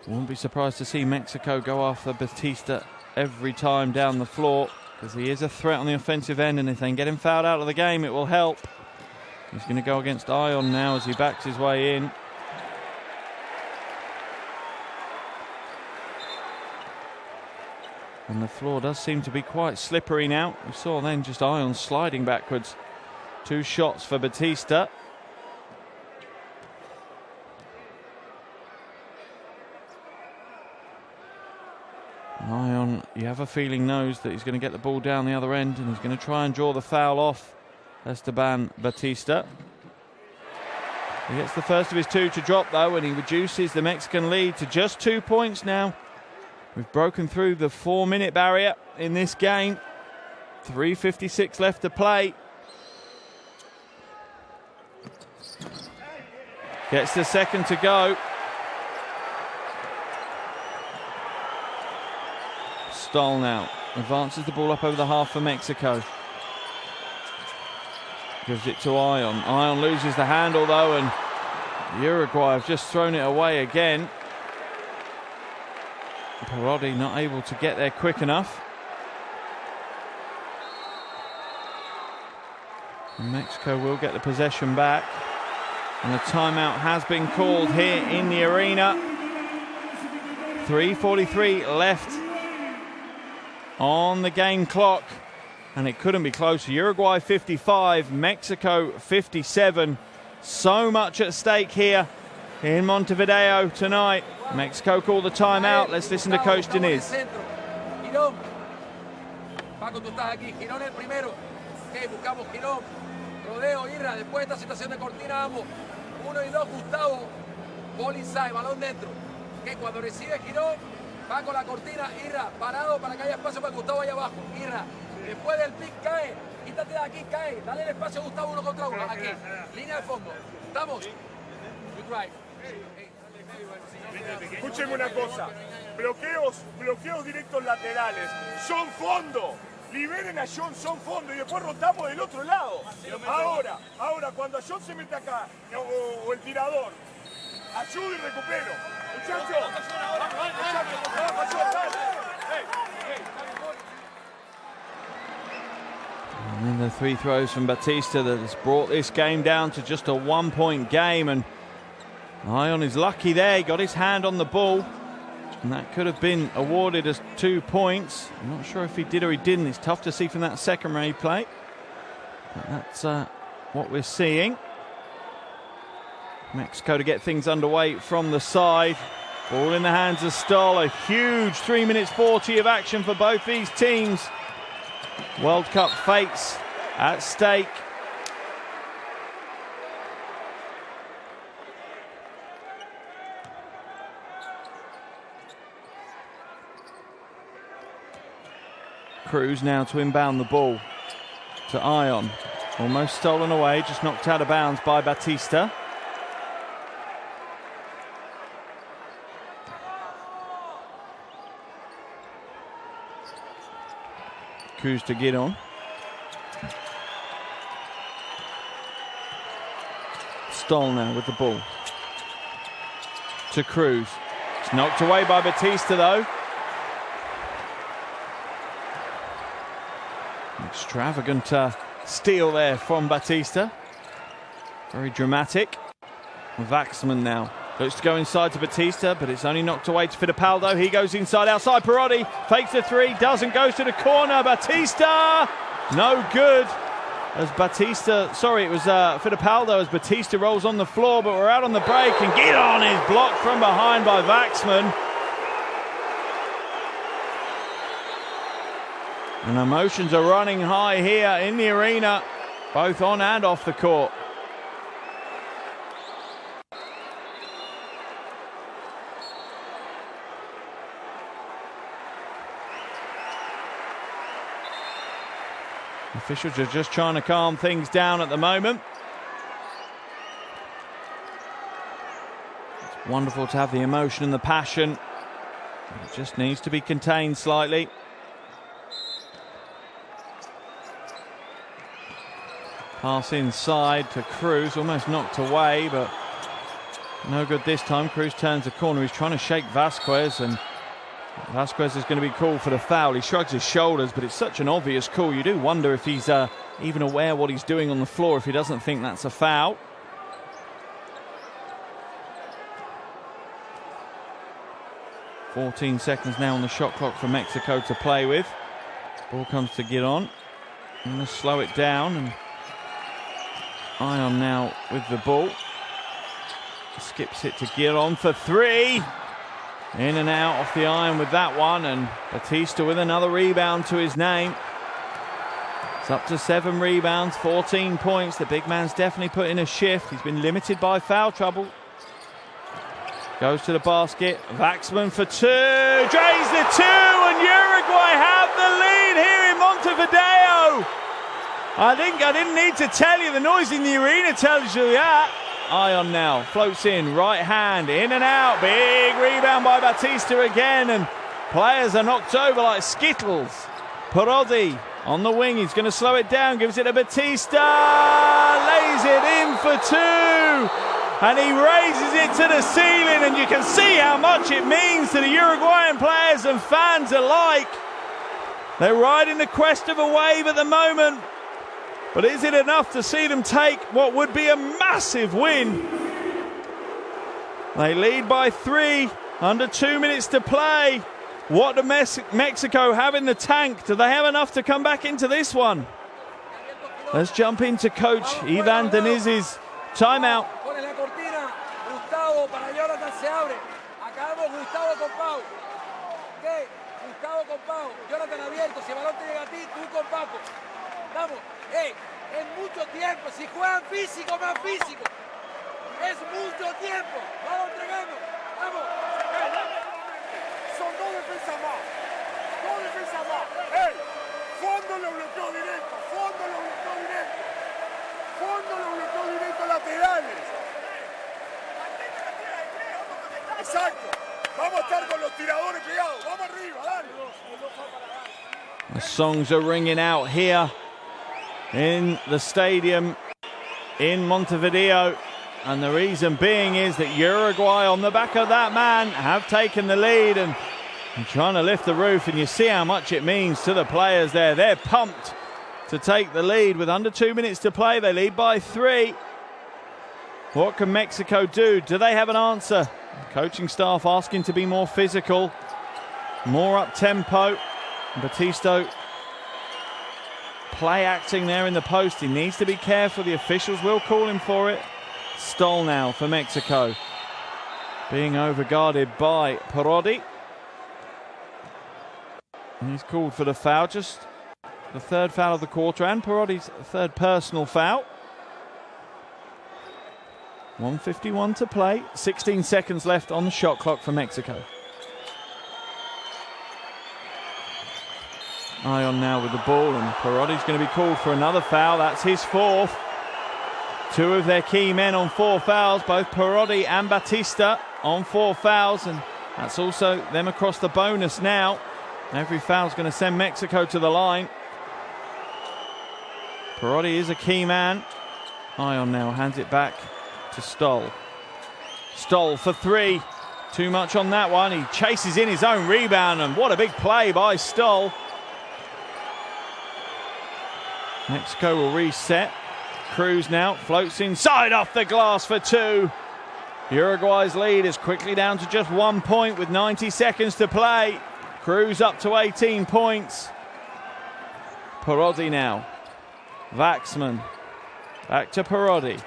Wouldn't be surprised to see Mexico go after Batista every time down the floor, because he is a threat on the offensive end, and if they can get him fouled out of the game, it will help. He's going to go against Ayon now as he backs his way in. And the floor does seem to be quite slippery now. We saw then just Ayon sliding backwards. 2 shots for Batista. Ayon, you have a feeling, knows that he's going to get the ball down the other end, and he's going to try and draw the foul off Esteban Batista. He gets the first of his 2 to drop though, and he reduces the Mexican lead to just 2 points now. We've broken through the 4-minute barrier in this game. 3:56 left to play. Gets the second to go. Stoll now advances the ball up over the half for Mexico. Gives it to Ayon. Ayon loses the handle though, and Uruguay have just thrown it away again. Parodi not able to get there quick enough. And Mexico will get the possession back. And a timeout has been called here in the arena. 3:43 left on the game clock. And it couldn't be closer. Uruguay 55, Mexico 57. So much at stake here in Montevideo tonight. Mexico call the timeout. Let's listen to Coach Diniz. Girón. Pako, tú estás aquí. Girón el primero. Ok, buscamos Girón. Rodeo, Irra. Después de esta situación de cortina, ambos. 1 y 2, Gustavo. Ball inside, balón dentro. Ok, cuando recibe Girón, Pako la cortina, Irra. Parado para que haya espacio para Gustavo allá abajo. Irra. Después del pick cae. Quítate de aquí, cae. Dale el espacio a Gustavo 1 contra 1. Aquí. Línea de fondo. ¿Estamos? Good drive. Escúchenme una cosa, bloqueos directos laterales, son fondo, liberen a Ayon, son fondo y después rotamos del otro lado. Ahora, cuando Ayon se mete acá, o el tirador, ayudo y recupero. Muchachos, And then the 3 throws from Batista that has brought this game down to just a 1-point game, and Ayon is lucky there. He got his hand on the ball, and that could have been awarded as 2 points. I'm not sure if he did or he didn't. It's tough to see from that second replay, but that's what we're seeing. Mexico to get things underway from the side. Ball in the hands of Stoll. A huge 3 minutes 40 of action for both these teams. World Cup fates at stake. Cruz now to inbound the ball to Ayon. Almost stolen away, just knocked out of bounds by Batista. Cruz to get on. Stoll now with the ball to Cruz. It's knocked away by Batista though. Extravagant steal there from Batista. Very dramatic. Waxman now looks to go inside to Batista, but it's only knocked away to Fittipaldo. He goes inside, outside. Parodi fakes the 3, doesn't, goes to the corner. Batista, no good. As Batista, sorry, it was Fittipaldo as Batista rolls on the floor, but we're out on the break, and Guidon is blocked from behind by Waxman. And emotions are running high here in the arena, both on and off the court. Officials are just trying to calm things down at the moment. It's wonderful to have the emotion and the passion. It just needs to be contained slightly. Pass inside to Cruz, almost knocked away, but No good this time. Cruz turns the corner. He's trying to shake Vasquez, and Vasquez is going to be called for the foul. He shrugs his shoulders, but it's such an obvious call. You do wonder if he's even aware what he's doing on the floor, if he doesn't think that's a foul. "14 seconds now on the shot clock for Mexico to play with. Ball comes to Giron. I'm going to slow it down, and Ayon now with the ball. Skips it to Giron for three. In and out off the iron with that one, and Batista with another rebound to his name. It's up to 7 rebounds, 14 points. The big man's definitely put in a shift. He's been limited by foul trouble. Goes to the basket. Waxman for two. Drains the two, and Uruguay have the lead here in Montevideo. I think I didn't need to tell you. The noise in the arena tells you that. Ayon now floats in, right hand, in and out. Big rebound by Batista again, and players are knocked over like Skittles. Parodi on the wing. He's going to slow it down. Gives it to Batista. Lays it in for two. And he raises it to the ceiling, and you can see how much it means to the Uruguayan players and fans alike. They're riding the crest of a wave at the moment, but is it enough to see them take what would be a massive win? They lead by 3, under 2 minutes to play. What does Mexico have in the tank? Do they have enough to come back into this one? Let's jump into Coach Ivan Deniz's timeout. Gustavo para Jonathan se abre. Acá vemos Gustavo con Pau. ¿Qué? Gustavo con Pau. Jonathan abierto. Si el balón te llega a ti, tú con Pako. Vamos. Es mucho tiempo. Si juegan físico, más físico. Es mucho tiempo. Vamos entregando. Vamos. Son 2 defensas más. 2 defensas más. ¡Ey! Fondo lo bloqueó directo. Fondo lo bloqueó directo. Fondo lo bloqueó directo laterales. Exacto. Vamos a estar con los tiradores pegados. Vamos arriba, dale. The songs are ringing out here in the stadium in Montevideo. And the reason being is that Uruguay, on the back of that man, have taken the lead and trying to lift the roof. And you see how much it means to the players there. They're pumped to take the lead with under 2 minutes to play. They lead by 3. What can Mexico do? Do they have an answer? Coaching staff asking to be more physical, more up-tempo. Batista play acting there in the post. He needs to be careful. The officials will call him for it. Stoll now for Mexico. Being overguarded by Parodi. And he's called for the foul. Just the 3rd foul of the quarter, and Parodi's 3rd personal foul. 1:51 to play. 16 seconds left on the shot clock for Mexico. Ayon now with the ball, and Parodi's going to be called for another foul. That's his 4th. 2 of their key men on 4 fouls, both Parodi and Batista on 4 fouls, and that's also them across the bonus now. Every foul's going to send Mexico to the line. Parodi is a key man. Ayon now hands it back to Stoll. Stoll for 3. Too much on that one. He chases in his own rebound, and what a big play by Stoll. Mexico will reset. Cruz now floats inside off the glass for 2. Uruguay's lead is quickly down to just 1 point with 90 seconds to play. Cruz up to 18 points. Parodi now. Waxman. Back to Parodi.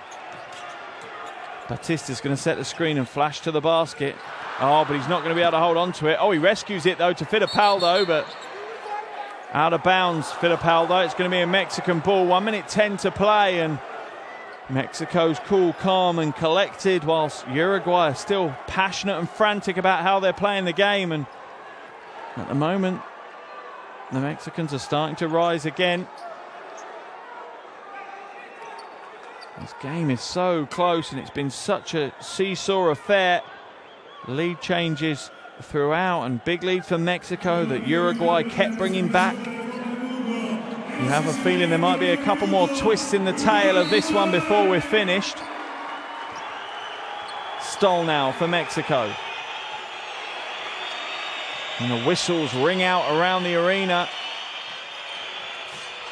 Batista's going to set the screen and flash to the basket. Oh, but he's not going to be able to hold on to it. Oh, he rescues it, though, to Fittipaldo, but out of bounds, Fittipaldo. It's going to be a Mexican ball. 1 minute 10 to play, and Mexico's cool, calm, and collected, whilst Uruguay are still passionate and frantic about how they're playing the game. And at the moment, the Mexicans are starting to rise again. This game is so close, and it's been such a seesaw affair. Lead changes throughout, and big lead for Mexico that Uruguay kept bringing back. You have a feeling there might be a couple more twists in the tail of this one before we're finished. stall now for Mexico. And the whistles ring out around the arena.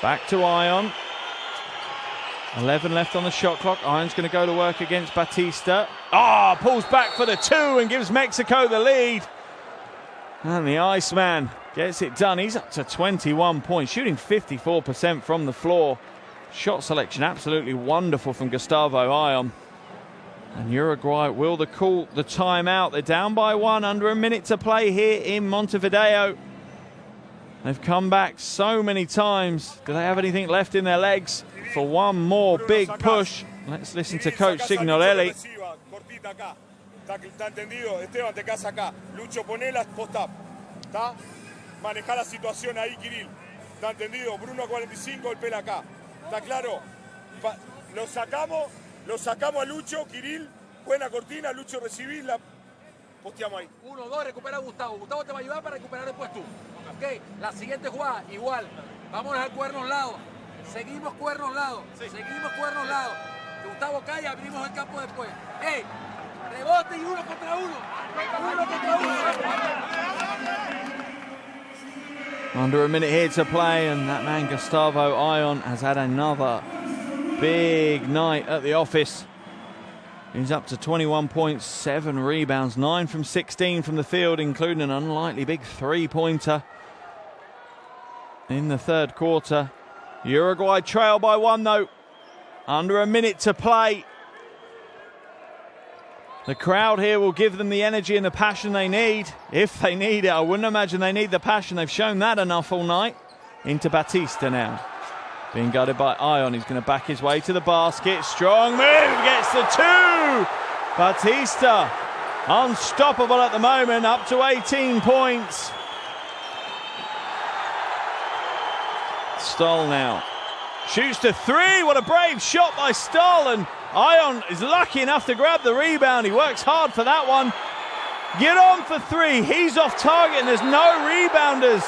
Back to Ayon. 11 left on the shot clock. Ayon's going to go to work against Batista. Pulls back for the 2 and gives Mexico the lead. And the Iceman gets it done. He's up to 21 points, shooting 54% from the floor. Shot selection absolutely wonderful from Gustavo Ayon. And Uruguay will call the timeout. They're down by 1, under a minute to play here in Montevideo. They've come back so many times. Do they have anything left in their legs for one more big push? Let's listen to Coach Signorelli. ¿Está entendido? Esteban, te quedas acá. Lucho, ponela post-up. ¿Está? Maneja la situación ahí, Kirill. ¿Está entendido? Bruno a 45, el pela acá. ¿Está claro? Lo sacamos a Lucho, Kirill. Buena cortina, Lucho, recibís la... Posteamos ahí. 1, 2, recupera a Gustavo. Gustavo te va a ayudar para recuperar después tú. Ok, la siguiente jugada, igual. Vámonos al cuernos lado. Seguimos cuernos lado. Sí. Seguimos cuernos lado. Gustavo cae, abrimos el campo después. ¡Ey! Rebote y 1 contra 1. 1 contra 1. Under a minute here to play, and that man Gustavo Ayon has had another big night at the office. He's up to 21 points, 7 rebounds, 9 from 16 from the field, including an unlikely big 3-pointer in the third quarter. Uruguay trail by 1 though. Under a minute to play. The crowd here will give them the energy and the passion they need, if they need it. I wouldn't imagine they need the passion. They've shown that enough all night. Into Batista now. Being guarded by Ayon. He's going to back his way to the basket. Strong move. Gets the 2. Batista unstoppable at the moment. Up to 18 points. Stoll now. Shoots to 3. What a brave shot by Stoll. And Ayon is lucky enough to grab the rebound. He works hard for that one. Get on for 3. He's off target and there's no rebounders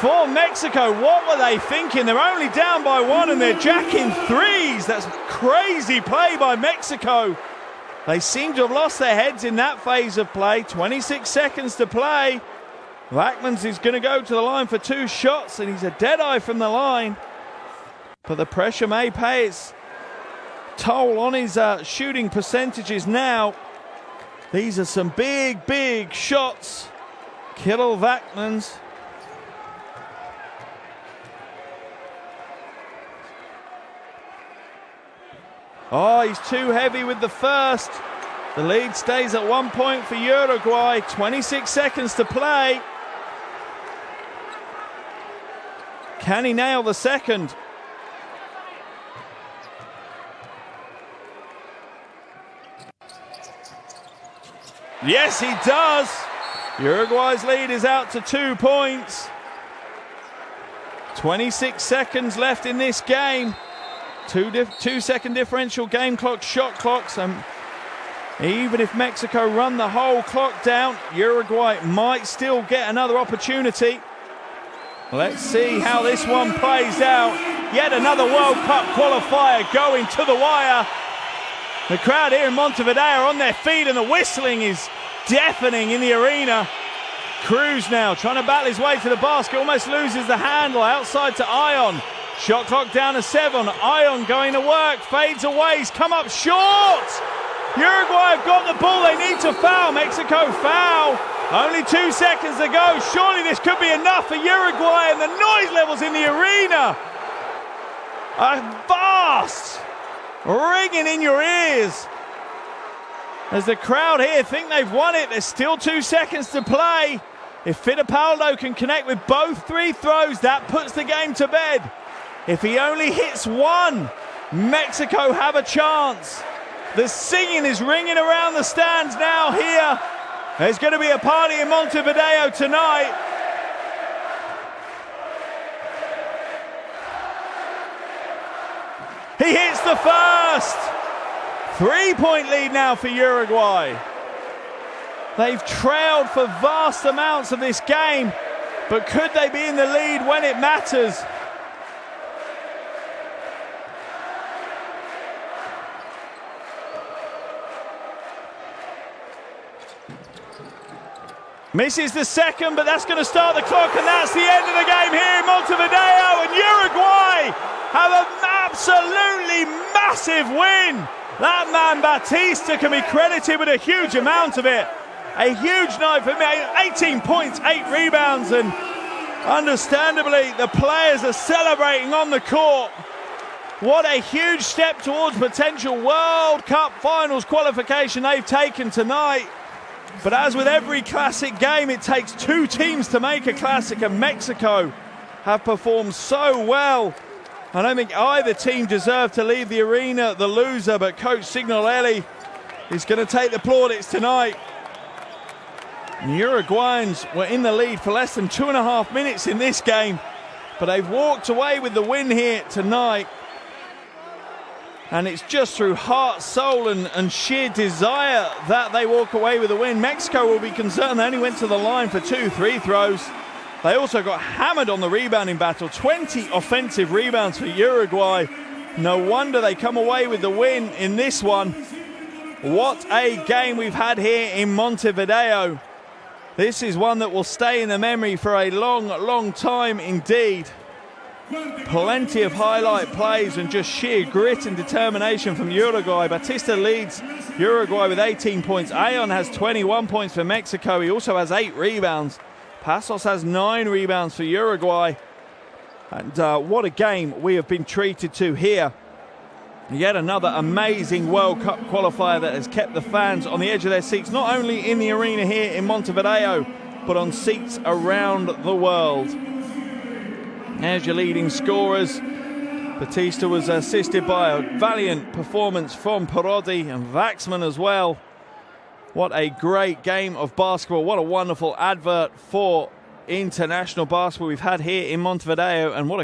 for Mexico. What were they thinking? They're only down by 1 and they're jacking 3s. That's crazy play by Mexico. They seem to have lost their heads in that phase of play. 26 seconds to play. Lackmans is going to go to the line for 2 shots and he's a dead eye from the line. But the pressure may pay its toll on his shooting percentages now. These are some big, big shots. Kirill Lackmans. He's too heavy with the first. The lead stays at 1 point for Uruguay. 26 seconds to play. Can he nail the second? Yes, he does. Uruguay's lead is out to 2 points. 26 seconds left in this game. 2 second differential game clock, shot clocks. Even if Mexico run the whole clock down, Uruguay might still get another opportunity. Let's see how this one plays out. Yet another World Cup qualifier going to the wire. The crowd here in Montevideo are on their feet and the whistling is deafening in the arena. Cruz now trying to battle his way to the basket, almost loses the handle, outside to Ayon. Shot clock down to 7. Ayon going to work, fades away, he's come up short. Uruguay have got the ball, they need to foul. Mexico foul. Only 2 seconds to go. Surely this could be enough for Uruguay, and the noise levels in the arena are vast, ringing in your ears. As the crowd here think they've won it, there's still 2 seconds to play. If Fittipaldo can connect with both 3 throws, that puts the game to bed. If he only hits 1, Mexico have a chance. The singing is ringing around the stands now here. There's going to be a party in Montevideo tonight. He hits the first. 3-point lead now for Uruguay. They've trailed for vast amounts of this game, but could they be in the lead when it matters? Misses the second, but that's going to start the clock, and that's the end of the game here in Montevideo. And Uruguay have an absolutely massive win. That man Batista can be credited with a huge amount of it. A huge night for me. 18 points, 8 rebounds, and understandably the players are celebrating on the court. What a huge step towards potential World Cup Finals qualification they've taken tonight. But as with every classic game, it takes 2 teams to make a classic, and Mexico have performed so well. I don't think either team deserved to leave the arena the loser, but Coach Signorelli is going to take the plaudits tonight. And the Uruguayans were in the lead for less than 2.5 minutes in this game, but they've walked away with the win here tonight. And it's just through heart, soul, and sheer desire that they walk away with a win. Mexico will be concerned. They only went to the line for 2 free throws. They also got hammered on the rebounding battle. 20 offensive rebounds for Uruguay. No wonder they come away with the win in this one. What a game we've had here in Montevideo. This is one that will stay in the memory for a long, long time indeed. Plenty of highlight plays and just sheer grit and determination from Uruguay. Batista leads Uruguay with 18 points. Ayon has 21 points for Mexico. He also has 8 rebounds. Passos has 9 rebounds for Uruguay. And what a game we have been treated to here. Yet another amazing World Cup qualifier that has kept the fans on the edge of their seats, not only in the arena here in Montevideo, but on seats around the world. There's your leading scorers. Batista was assisted by a valiant performance from Parodi and Waxman as well. What a great game of basketball. What a wonderful advert for international basketball we've had here in Montevideo, and what a